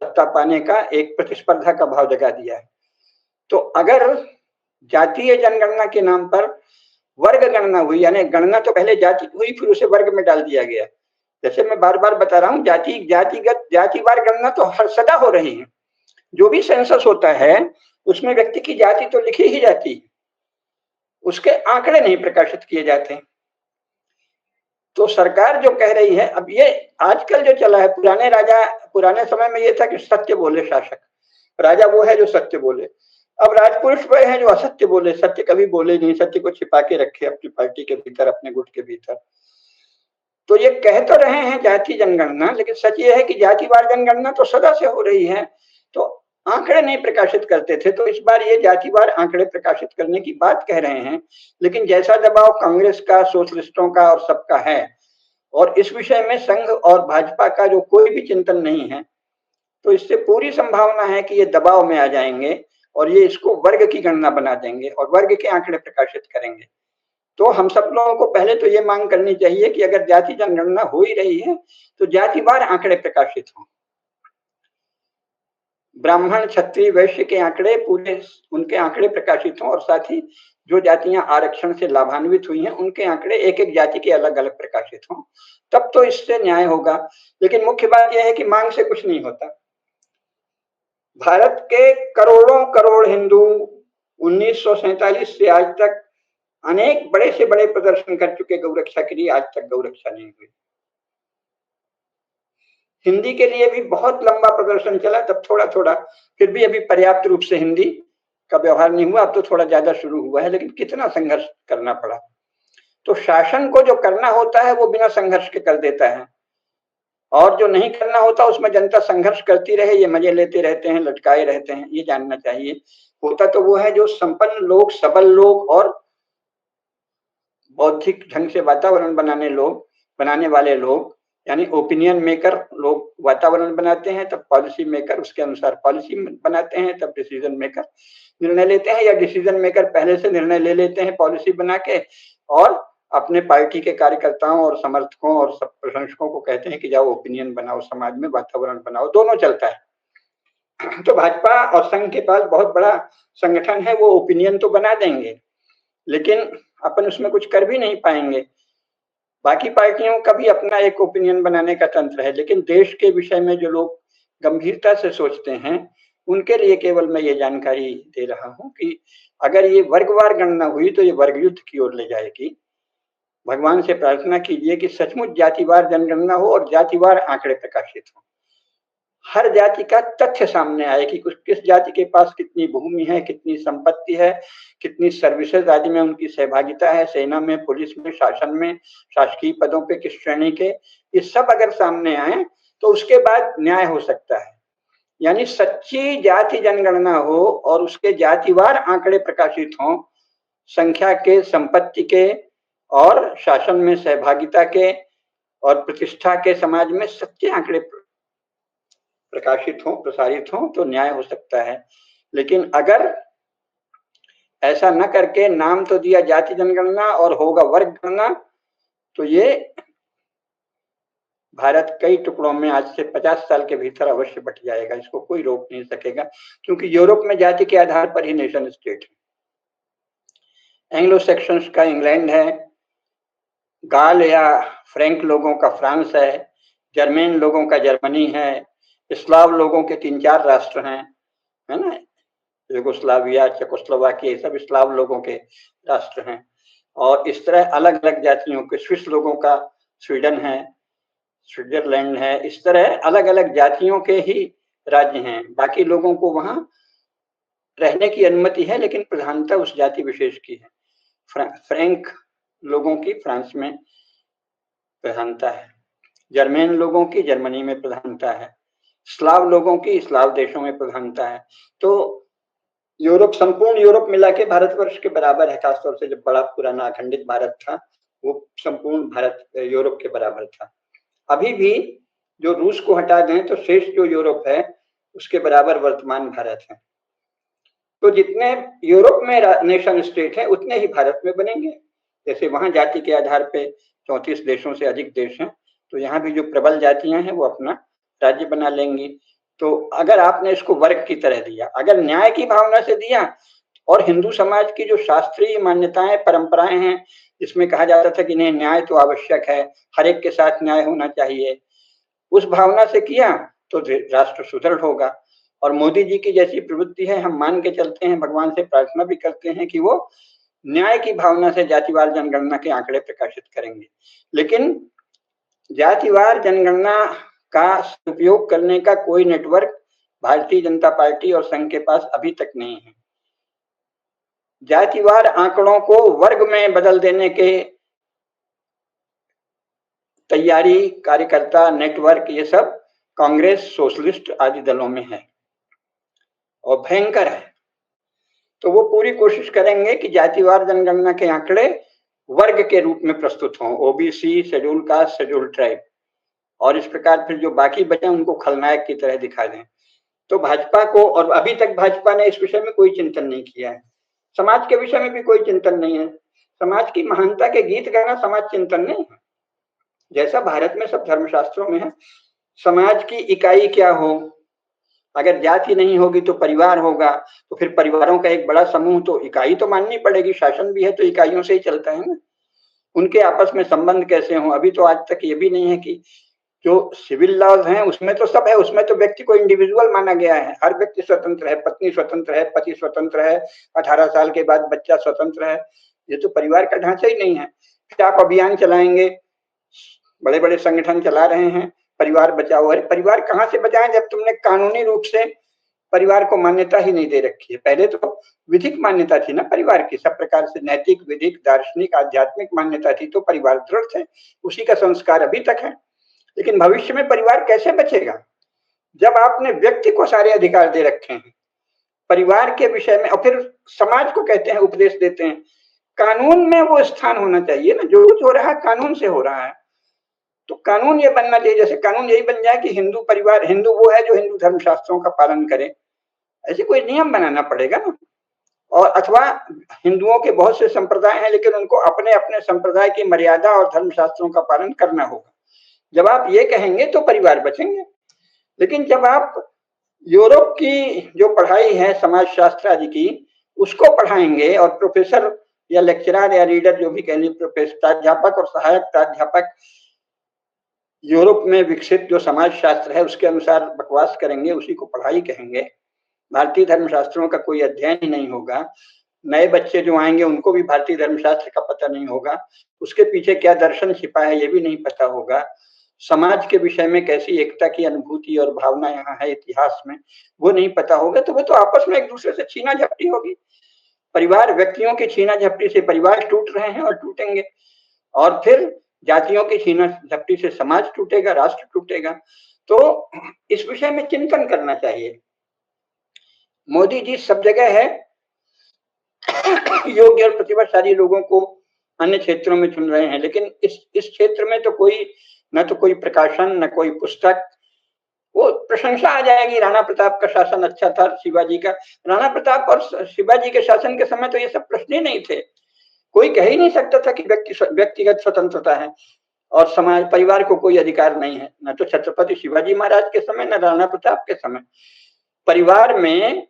सत्ता पाने का एक प्रतिस्पर्धा का भाव जगा दिया है। तो अगर जातीय जनगणना के नाम पर वर्ग गणना हुई, यानी गणना तो पहले जाति हुई, फिर उसे वर्ग में डाल दिया गया। जैसे मैं बार बार बता रहा हूँ, जातिवार गणना तो हर सदा हो रही है। जो भी सेंसस होता है उसमें व्यक्ति की जाति तो लिखी ही जाती है, उसके आंकड़े नहीं प्रकाशित किए जाते। तो सरकार जो कह रही है, अब ये आजकल जो चला है, पुराने समय में ये था कि सत्य बोले शासक, राजा वो है जो सत्य बोले। अब राजपुरुष वह है जो असत्य बोले, सत्य कभी बोले नहीं, सत्य को छिपा के रखे अपनी पार्टी के भीतर, अपने गुट के भीतर। तो ये कह तो रहे हैं जाति जनगणना, लेकिन सच ये है कि जातिवार जनगणना तो सदा से हो रही है, तो आंकड़े नहीं प्रकाशित करते थे। तो इस बार ये जातिवार आंकड़े प्रकाशित करने की बात कह रहे हैं, लेकिन जैसा दबाव कांग्रेस का, सोशलिस्टों का और सबका है, और इस विषय में संघ और भाजपा का जो कोई भी चिंतन नहीं है, तो इससे पूरी संभावना है कि ये दबाव में आ जाएंगे और ये इसको वर्ग की गणना बना देंगे और वर्ग के आंकड़े प्रकाशित करेंगे। तो हम सब लोगों को पहले तो ये मांग करनी चाहिए कि अगर जाति जनगणना हो ही रही है तो जातिवार आंकड़े प्रकाशित हों। ब्राह्मण, क्षत्रिय, वैश्य के आंकड़े पूरे उनके आंकड़े प्रकाशित हों और साथ ही जो जातियां आरक्षण से लाभान्वित हुई हैं उनके आंकड़े एक एक जाति के अलग अलग प्रकाशित हों, तब तो इससे न्याय होगा। लेकिन मुख्य बात यह है कि मांग से कुछ नहीं होता। भारत के करोड़ों करोड़ हिंदू 1947 से आज तक अनेक बड़े से बड़े प्रदर्शन कर चुके गौरक्षा के लिए, आज तक गौरक्षा नहीं हुई। हिंदी के लिए भी बहुत लंबा प्रदर्शन चला, तब थोड़ा थोड़ा, फिर भी अभी पर्याप्त रूप से हिंदी का व्यवहार नहीं हुआ। अब तो थोड़ा ज्यादा शुरू हुआ है, लेकिन कितना संघर्ष करना पड़ा। तो शासन को जो करना होता है वो बिना संघर्ष के कर देता है, और जो नहीं करना होता उसमें जनता संघर्ष करती रहे, ये मजे लेते रहते हैं, लटकाए रहते हैं। ये जानना चाहिए। होता तो वो है जो संपन्न लोग, सबल लोग और बौद्धिक ढंग से वातावरण बनाने वाले लोग, यानी ओपिनियन मेकर लोग वातावरण बनाते हैं, तब पॉलिसी मेकर उसके अनुसार पॉलिसी बनाते हैं, तब डिसीजन मेकर निर्णय लेते हैं, या डिसीजन मेकर पहले से निर्णय ले लेते हैं पॉलिसी बना के और अपने पार्टी के कार्यकर्ताओं और समर्थकों और सब प्रशंसकों को कहते हैं कि जाओ ओपिनियन बनाओ, समाज में वातावरण बनाओ। दोनों चलता है। तो भाजपा और संघ के पास बहुत बड़ा संगठन है, वो ओपिनियन तो बना देंगे, लेकिन अपन उसमें कुछ कर भी नहीं पाएंगे। बाकी पार्टियों का भी अपना एक ओपिनियन बनाने का तंत्र है, लेकिन देश के विषय में जो लोग गंभीरता से सोचते हैं उनके लिए केवल मैं ये जानकारी दे रहा हूं कि अगर ये वर्गवार गणना हुई तो ये वर्ग युद्ध की ओर ले जाएगी। भगवान से प्रार्थना कीजिए कि सचमुच जातिवार जनगणना हो और जातिवार आंकड़े प्रकाशित हो। हर जाति का तथ्य सामने आए कि किस जाति के पास कितनी भूमि है, कितनी संपत्ति है, कितनी सर्विसेज आदि में उनकी सहभागिता है, सेना में, पुलिस में, शासन में, शासकीय पदों पे किस श्रेणी के, ये सब अगर सामने आए तो उसके बाद न्याय हो सकता है। यानी सच्ची जाति जनगणना हो और उसके जातिवार आंकड़े प्रकाशित हों, संख्या के, संपत्ति के और शासन में सहभागिता के और प्रतिष्ठा के, समाज में सच्चे आंकड़े प्रकाशित हो, प्रसारित हो, तो न्याय हो सकता है। लेकिन अगर ऐसा न करके नाम तो दिया जाति जनगणना और होगा वर्ग गणना, तो ये भारत कई टुकड़ों में आज से 50 साल के भीतर अवश्य बट जाएगा। इसको कोई रोक नहीं सकेगा, क्योंकि यूरोप में जाति के आधार पर ही नेशन स्टेट है। एंग्लो सेक्शंस का इंग्लैंड है, गाल या फ्रैंक लोगों का फ्रांस है, जर्मन लोगों का जर्मनी है, स्लाव लोगों के 3-4 राष्ट्र हैं, है ना, यूगोस्लाविया, चेकोस्लोवाकिया, सब स्लाव लोगों के राष्ट्र हैं। और इस तरह अलग अलग जातियों के, स्विस लोगों का स्वीडन है, स्विट्जरलैंड है, इस तरह अलग अलग जातियों के ही राज्य हैं। बाकी लोगों को वहां रहने की अनुमति है, लेकिन प्रधानता उस जाति विशेष की है। फ्रैंक लोगों की फ्रांस में प्रधानता है, जर्मन लोगों की जर्मनी में प्रधानता है, स्लाव लोगों की स्लाव देशों में प्रधानता है। तो यूरोप, संपूर्ण यूरोप मिला के भारतवर्ष के बराबर है। खासतौर से जब बड़ा पुराना अखंडित भारत था, वो संपूर्ण भारत यूरोप के बराबर था। अभी भी जो रूस को हटा दें तो शेष जो यूरोप है उसके बराबर वर्तमान भारत है। तो जितने यूरोप में नेशन स्टेट है उतने ही भारत में बनेंगे। जैसे वहां जाति के आधार पे 34 देशों से अधिक देश हैं, तो यहाँ भी जो प्रबल जातियां हैं वो अपना राज्य बना लेंगी। तो अगर आपने इसको वर्ग की तरह दिया, अगर न्याय की भावना से दिया, और हिंदू समाज की जो शास्त्रीय मान्यताएं, परंपराएं हैं, जिसमें कहा जाता था कि नहीं, न्याय तो आवश्यक है, हर एक के साथ न्याय होना चाहिए, उस भावना से किया तो राष्ट्र सुदृढ़ होगा। और मोदी जी की जैसी प्रवृत्ति है, हम मान के चलते हैं, भगवान से प्रार्थना भी करते हैं कि वो न्याय की भावना से जातिवार जनगणना के आंकड़े प्रकाशित करेंगे। लेकिन जातिवार जनगणना का उपयोग करने का कोई नेटवर्क भारतीय जनता पार्टी और संघ के पास अभी तक नहीं है। जातिवार आंकड़ों को वर्ग में बदल देने के तैयारी, कार्यकर्ता नेटवर्क, ये सब कांग्रेस, सोशलिस्ट आदि दलों में है और भयंकर है। तो वो पूरी कोशिश करेंगे कि जातिवार जनगणना के आंकड़े वर्ग के रूप में प्रस्तुत हों, OBC, schedule caste, schedule tribe, और इस प्रकार फिर जो बाकी बचे उनको खलनायक की तरह दिखा दें। तो भाजपा को, और अभी तक भाजपा ने इस विषय में कोई चिंतन नहीं किया है। समाज के विषय में भी कोई चिंतन नहीं है। समाज की महानता के गीत गाना समाज चिंतन नहीं है। जैसा भारत में सब धर्मशास्त्रों में है, समाज की इकाई क्या हो, अगर जाति नहीं होगी तो परिवार होगा, तो फिर परिवारों का एक बड़ा समूह, तो इकाई तो माननी पड़ेगी। शासन भी है तो इकाइयों से ही चलता है ना। उनके आपस में संबंध कैसे हों, अभी तो आज तक ये भी नहीं है कि जो सिविल लॉज हैं उसमें तो सब है, उसमें तो व्यक्ति को इंडिविजुअल माना गया है, हर व्यक्ति स्वतंत्र है, पत्नी स्वतंत्र है, पति स्वतंत्र है, 18 साल के बाद बच्चा स्वतंत्र है। ये तो परिवार का ढांचा ही नहीं है। फिर आप अभियान चलाएंगे, बड़े बड़े संगठन चला रहे हैं परिवार बचाओ। अरे परिवार कहाँ से बचाएं जब तुमने कानूनी रूप से परिवार को मान्यता ही नहीं दे रखी है। पहले तो विधिक मान्यता थी ना परिवार की, सब प्रकार से नैतिक, विधिक, दार्शनिक, आध्यात्मिक मान्यता थी, तो परिवार दृढ़ थे, उसी का संस्कार अभी तक है। लेकिन भविष्य में परिवार कैसे बचेगा जब आपने व्यक्ति को सारे अधिकार दे रखे हैं परिवार के विषय में, और फिर समाज को कहते हैं, उपदेश देते हैं। कानून में वो स्थान होना चाहिए ना, जो कुछ हो रहा है कानून से हो रहा है। तो कानून ये बनना चाहिए, जैसे कानून यही बन जाए कि हिंदू परिवार, हिंदू वो है जो हिंदू धर्मशास्त्रों का पालन करे, ऐसे कोई नियम बनाना पड़ेगा ना। और अथवा हिंदुओं के बहुत से संप्रदाय हैं, लेकिन उनको अपने अपने संप्रदाय की मर्यादा और धर्मशास्त्रों का पालन करना होगा। जब आप ये कहेंगे तो परिवार बचेंगे। लेकिन जब आप यूरोप की जो पढ़ाई है समाजशास्त्र आदि की, उसको पढ़ाएंगे और प्रोफेसर या लेक्चरर या रीडर जो भी कहेंगे, प्रोफेसर, प्राध्यापक और सहायक प्राध्यापक यूरोप में विकसित जो समाजशास्त्र है उसके अनुसार बकवास करेंगे, उसी को पढ़ाई कहेंगे, भारतीय धर्मशास्त्रों का कोई अध्ययन ही नहीं होगा। नए बच्चे जो आएंगे उनको भी भारतीय धर्मशास्त्र का पता नहीं होगा, उसके पीछे क्या दर्शन छिपा है ये भी नहीं पता होगा, समाज के विषय में कैसी एकता की अनुभूति और भावना यहाँ है इतिहास में वो नहीं पता होगा, तो वो तो आपस में एक दूसरे से छीना झपटी होगी। परिवार, व्यक्तियों की छीना झपटी से परिवार टूट रहे हैं और टूटेंगे, और फिर जातियों की छीना झपटी से समाज टूटेगा, राष्ट्र टूटेगा। तो इस विषय में चिंतन करना चाहिए। मोदी जी सब जगह है योग्य और प्रतिभाशाली लोगों को अन्य क्षेत्रों में चुन रहे हैं, लेकिन इस क्षेत्र में तो कोई, न तो कोई प्रकाशन, न कोई पुस्तक। वो प्रशंसा आ जाएगी, राणा प्रताप का शासन अच्छा था, शिवाजी का। राणा प्रताप और शिवाजी के शासन के समय तो ये सब प्रश्न ही नहीं थे। कोई कह ही नहीं सकता था कि व्यक्तिगत स्वतंत्रता है और समाज परिवार को कोई अधिकार नहीं है, न तो छत्रपति शिवाजी महाराज के समय, न राणा प्रताप के समय। परिवार में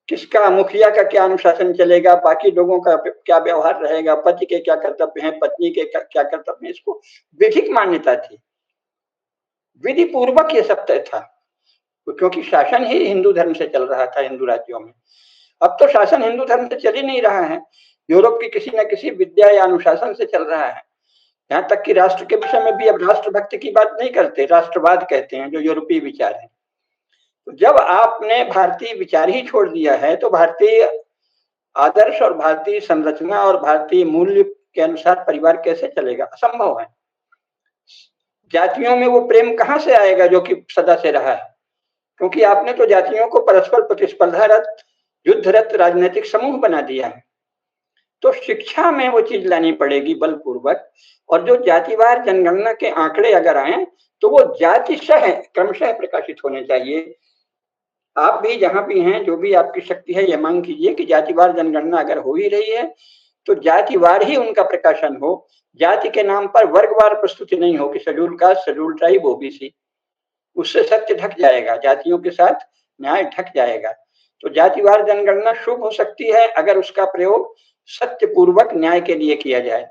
किसका, मुखिया का क्या अनुशासन चलेगा, बाकी लोगों का क्या व्यवहार रहेगा, पति के क्या कर्तव्य हैं, पत्नी के क्या कर्तव्य हैं, इसको विधिक मान्यता थी, विधि पूर्वक ये सब तय था, क्योंकि शासन ही हिंदू धर्म से चल रहा था हिंदू राज्यों में। अब तो शासन हिंदू धर्म से चल ही नहीं रहा है, यूरोप की किसी न किसी विद्या या अनुशासन से चल रहा है। यहाँ तक कि राष्ट्र के विषय में भी अब राष्ट्रभक्ति की बात नहीं करते, राष्ट्रवाद कहते हैं, जो यूरोपीय विचार है। तो जब आपने भारतीय विचार ही छोड़ दिया है तो भारतीय आदर्श और भारतीय संरचना और भारतीय मूल्य के अनुसार परिवार कैसे चलेगा, असंभव है। जातियों में वो प्रेम कहाँ से आएगा जो कि सदा से रहा है, क्योंकि आपने तो जातियों को परस्पर प्रतिस्पर्धारत, युद्धरत राजनीतिक समूह बना दिया है। तो शिक्षा में वो चीज लानी पड़ेगी बलपूर्वक, और जो जातिवार जनगणना के आंकड़े अगर आए तो वो जातिशः क्रमशः प्रकाशित होने चाहिए। आप भी जहां भी हैं, जो भी आपकी शक्ति है, ये मांग कीजिए कि जातिवार जनगणना अगर हो ही रही है तो जातिवार ही उनका प्रकाशन हो, जाति के नाम पर वर्गवार प्रस्तुति नहीं हो कि schedule caste, schedule tribe, OBC. उससे सत्य ढक जाएगा, जातियों के साथ न्याय ढक जाएगा। तो जातिवार जनगणना शुभ हो सकती है अगर उसका प्रयोग सत्य पूर्वक न्याय के लिए किया जाए।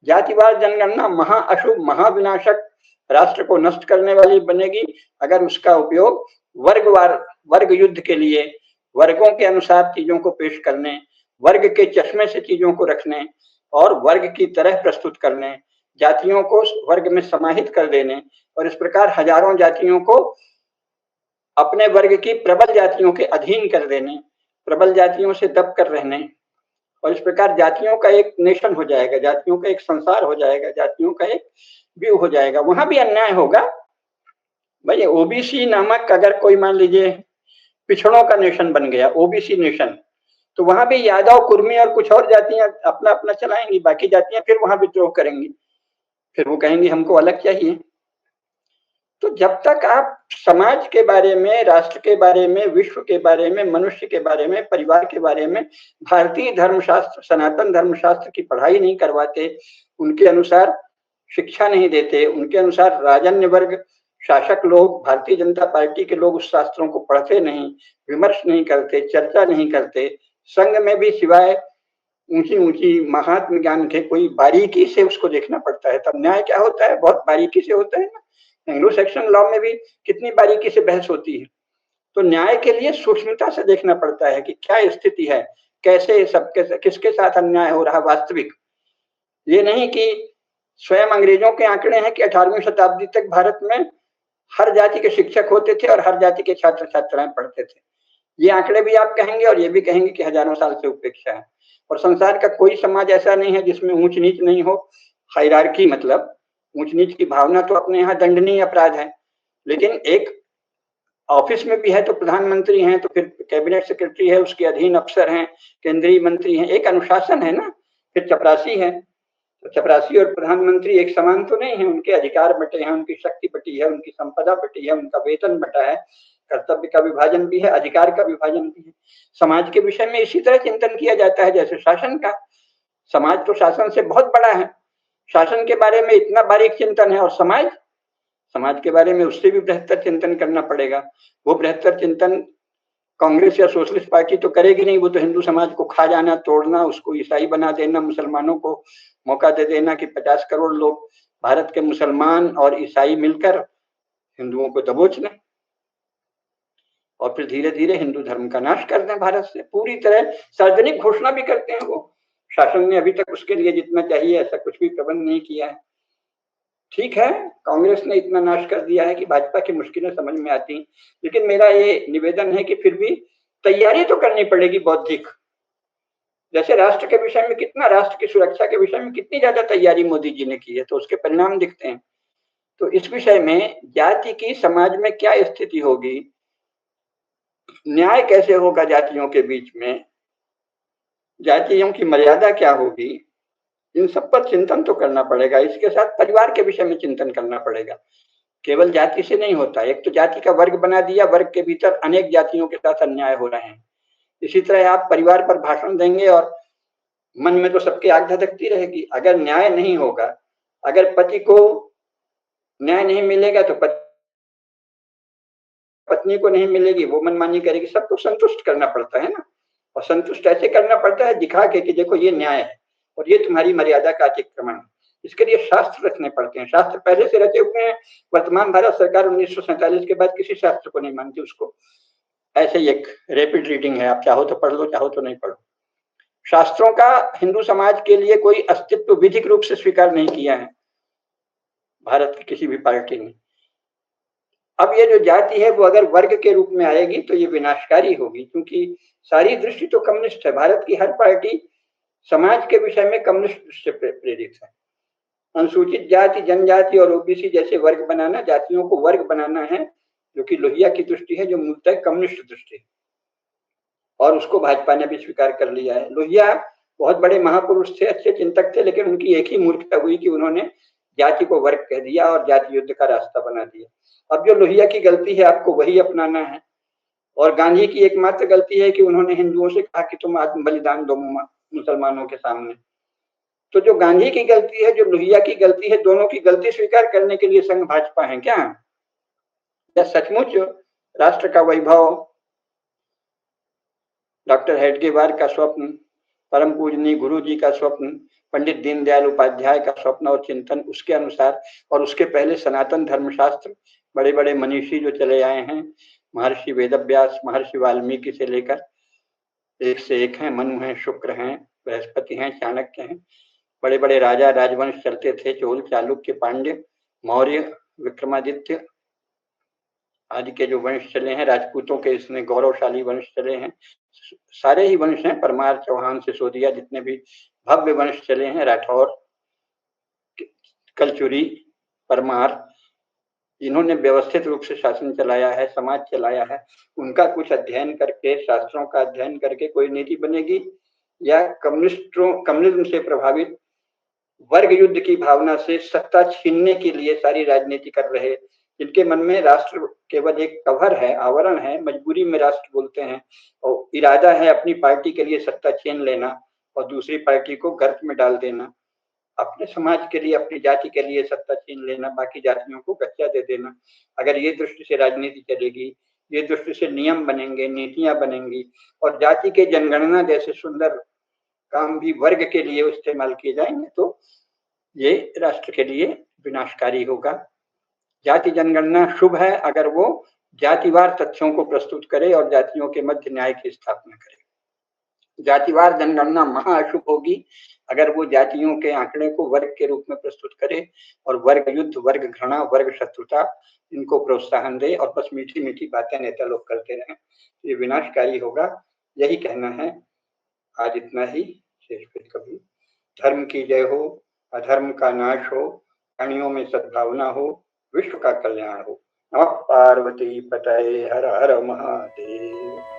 जातिवार जनगणना महाअशुभ, महाविनाशक, राष्ट्र को नष्ट करने वाली बनेगी अगर उसका उपयोग वर्ग युद्ध के लिए, वर्गों के अनुसार चीजों को पेश करने, वर्ग के चश्मे से चीजों को रखने और वर्ग की तरह प्रस्तुत करने, जातियों को वर्ग में समाहित कर देने और इस प्रकार हजारों जातियों को अपने वर्ग की प्रबल जातियों के अधीन कर देने, प्रबल जातियों से दब कर रहने, और इस प्रकार जातियों का एक नेशन हो जाएगा, जातियों का एक संसार हो जाएगा, जातियों का एक व्यू हो जाएगा। वहां भी अन्याय होगा भाई। ओबीसी नामक अगर कोई मान लीजिए पिछड़ों का नेशन बन गया, ओबीसी नेशन, तो वहां भी यादव, कुर्मी और कुछ और जातियां अपना अपना चलाएंगी, बाकी जातियां फिर वहां विद्रोह करेंगी, फिर वो कहेंगी हमको अलग चाहिए। तो जब तक आप समाज के बारे में, राष्ट्र के बारे में, विश्व के बारे में, मनुष्य के बारे में, परिवार के बारे में भारतीय धर्मशास्त्र, सनातन धर्मशास्त्र की पढ़ाई नहीं करवाते, उनके अनुसार शिक्षा नहीं देते, उनके अनुसार राजन्य वर्ग, शासक लोग, भारतीय जनता पार्टी के लोग उस शास्त्रों को पढ़ते नहीं, विमर्श नहीं करते, चर्चा नहीं करते, संघ में भी सिवाय ऊंची ऊंची महात्म ज्ञान के कोई बारीकी से उसको देखना पड़ता है। तब न्याय क्या होता है, बहुत बारीकी से होता है ना। एंग्लो सेक्शन लॉ में भी कितनी बारीकी से बहस होती है। तो न्याय के लिए सूक्ष्मता से देखना पड़ता है कि क्या स्थिति है, कैसे सबके किसके साथ अन्याय हो रहा वास्तविक। ये नहीं कि स्वयं अंग्रेजों के आंकड़े हैं कि 18वीं शताब्दी तक भारत में हर जाति के शिक्षक होते थे और हर जाति के छात्र छात्राएं पढ़ते थे। ये आंकड़े भी आप कहेंगे और ये भी कहेंगे कि हजारों साल से उपेक्षा है। और संसार का कोई समाज ऐसा नहीं है जिसमें ऊंच नीच नहीं हो, हायरार्की, मतलब ऊंच नीच की भावना तो अपने यहाँ दंडनीय अपराध है, लेकिन एक ऑफिस में भी है तो प्रधानमंत्री हैं, तो फिर कैबिनेट सेक्रेटरी है, उसके अधीन अफसर हैं, केंद्रीय मंत्री हैं, एक अनुशासन है ना। फिर चपरासी है, तो चपरासी और प्रधानमंत्री एक समान तो नहीं है, उनके अधिकार बटे हैं, उनकी शक्ति बटी है, उनकी संपदा बटी है, उनका वेतन बटा है, कर्तव्य का विभाजन भी है, अधिकार का विभाजन भी है। समाज के विषय में इसी तरह चिंतन किया जाता है जैसे शासन का। समाज तो शासन से बहुत बड़ा है, शासन के बारे में इतना बारीक चिंतन है, और समाज, समाज के बारे में उससे भी बेहतर चिंतन करना पड़ेगा। वो बेहतर चिंतन कांग्रेस या सोशलिस्ट पार्टी तो करेगी नहीं, वो तो हिंदू समाज को खा जाना, तोड़ना, उसको ईसाई बना देना, मुसलमानों को मौका दे देना कि 50 करोड़ लोग भारत के मुसलमान और ईसाई मिलकर हिंदुओं को दबोच लें और फिर धीरे धीरे हिंदू धर्म का नाश कर दें भारत से। पूरी तरह सार्वजनिक घोषणा भी करते हैं वो। शासन ने अभी तक उसके लिए जितना चाहिए ऐसा कुछ भी प्रबंध नहीं किया है। ठीक है, कांग्रेस ने इतना नाश कर दिया है कि भाजपा की मुश्किलें समझ में आती, लेकिन मेरा ये निवेदन है कि फिर भी तैयारी तो करनी पड़ेगी बौद्धिक। जैसे राष्ट्र के विषय में कितना, राष्ट्र की सुरक्षा के विषय में कितनी ज्यादा तैयारी मोदी जी ने की है, तो उसके परिणाम दिखते हैं। तो इस विषय में जाति की समाज में क्या स्थिति होगी, न्याय कैसे होगा जातियों के बीच में, जातियों की मर्यादा क्या होगी, इन सब पर चिंतन तो करना पड़ेगा। इसके साथ परिवार के विषय में चिंतन करना पड़ेगा। केवल जाति से नहीं होता, एक तो जाति का वर्ग बना दिया, वर्ग के भीतर अनेक जातियों के साथ अन्याय हो रहे हैं। इसी तरह आप परिवार पर भाषण देंगे और मन में तो सबकी आग धधकती रहेगी। अगर न्याय नहीं होगा, अगर पति को न्याय नहीं मिलेगा तो पत्नी को नहीं मिलेगी, वो मनमानी करेगी, सबको संतुष्ट करना पड़ता है ना। और संतुष्ट ऐसे करना पड़ता है दिखा के कि देखो ये न्याय है और ये तुम्हारी मर्यादा का अतिक्रमण है। इसके लिए शास्त्र रचने पड़ते हैं। शास्त्र पहले से रचे हुए हैं। वर्तमान भारत सरकार 1947 के बाद किसी शास्त्र को नहीं मानती, उसको ऐसे ही एक रैपिड रीडिंग है, आप चाहो तो पढ़ लो, चाहो तो नहीं पढ़ो। शास्त्रों का हिंदू समाज के लिए कोई अस्तित्व विधिक रूप से स्वीकार नहीं किया है भारत की किसी भी पार्टी ने। अब ये जो जाति है वो अगर वर्ग के रूप में आएगी तो ये विनाशकारी होगी, क्योंकि सारी दृष्टि तो कम्युनिस्ट है। भारत की हर पार्टी समाज के विषय में कम्युनिस्ट दृष्टि से प्रेरित है। अनुसूचित जाति, जनजाति और ओबीसी जैसे वर्ग बनाना, जातियों को वर्ग बनाना है, जो कि लोहिया की दृष्टि है, जो मूलतः कम्युनिस्ट दृष्टि है, और उसको भाजपा ने भी स्वीकार कर लिया है। लोहिया बहुत बड़े महापुरुष थे, अच्छे चिंतक थे, लेकिन उनकी एक ही मूर्खता हुई कि उन्होंने जाति को वर्ग कह दिया और जाति युद्ध का रास्ता बना दिया। अब जो लोहिया की गलती है आपको वही अपनाना है। और गांधी की एकमात्र गलती है कि उन्होंने हिंदुओं से कहा कि तुम आत्म बलिदान दो मुसलमानों के सामने। तो जो गांधी की गलती है, जो लोहिया की गलती है, दोनों की गलती स्वीकार करने के लिए संघ भाजपा है क्या? या सचमुच राष्ट्र का वैभव, डॉक्टर हेडगेवार का स्वप्न, परम पूजनीय गुरु जी का स्वप्न, पंडित दीनदयाल उपाध्याय का स्वप्न और चिंतन, उसके अनुसार और उसके पहले सनातन धर्मशास्त्र, बड़े बड़े मनीषी जो चले आए हैं, महर्षि वेदव्यास, महर्षि वाल्मीकि से लेकर एक से एक हैं, मनु हैं, शुक्र हैं, बृहस्पति हैं, चाणक्य हैं, बड़े बड़े राजा राजवंश चलते थे, चोल, चालुक्य, पांड्य, मौर्य, विक्रमादित्य आदि के जो वंश चले हैं, राजपूतों के इसमें गौरवशाली वंश चले हैं, सारे ही वंश हैं, परमार, चौहान, सिसोदिया, जितने भी भव्य वंश चले हैं, राठौर, कलचुरी, परमार, जिन्होंने व्यवस्थित रूप से शासन चलाया है, समाज चलाया है, उनका कुछ अध्ययन करके, शास्त्रों का अध्ययन करके कोई नीति बनेगी, या कम्युनिज्म से प्रभावित वर्ग युद्ध की भावना से सत्ता छीनने के लिए सारी राजनीति कर रहे, जिनके मन में राष्ट्र केवल एक कवर है, आवरण है, मजबूरी में राष्ट्र बोलते हैं, और इरादा है अपनी पार्टी के लिए सत्ता छीन लेना और दूसरी पार्टी को गर्त में डाल देना, अपने समाज के लिए, अपनी जाति के लिए सत्ता छीन लेना, बाकी जातियों को कच्चा दे देना। अगर ये दृष्टि से राजनीति चलेगी, ये दृष्टि से नियम बनेंगे, नीतियां बनेंगी, और जाति के जनगणना जैसे सुंदर काम भी वर्ग के लिए इस्तेमाल किए जाएंगे, तो ये राष्ट्र के लिए विनाशकारी होगा। जाति जनगणना शुभ है अगर वो जातिवार तथ्यों को प्रस्तुत करे और जातियों के मध्य न्याय की स्थापना करे। जातिवार जनगणना महाअशुभ होगी अगर वो जातियों के आंकड़े को वर्ग के रूप में प्रस्तुत करे और वर्ग युद्ध, वर्ग घृणा, वर्ग शत्रुता इनको प्रोत्साहन दे और बस मीठी मीठी बातें नेता लोग करते रहें। ये विनाशकारी होगा। यही कहना है। आज इतना ही। शेष फिर कभी। धर्म की जय हो, अधर्म का नाश हो, प्राणियों में सद्भावना हो, विश्व का कल्याण हो। नमः पार्वती पतये, हर हर महादेव।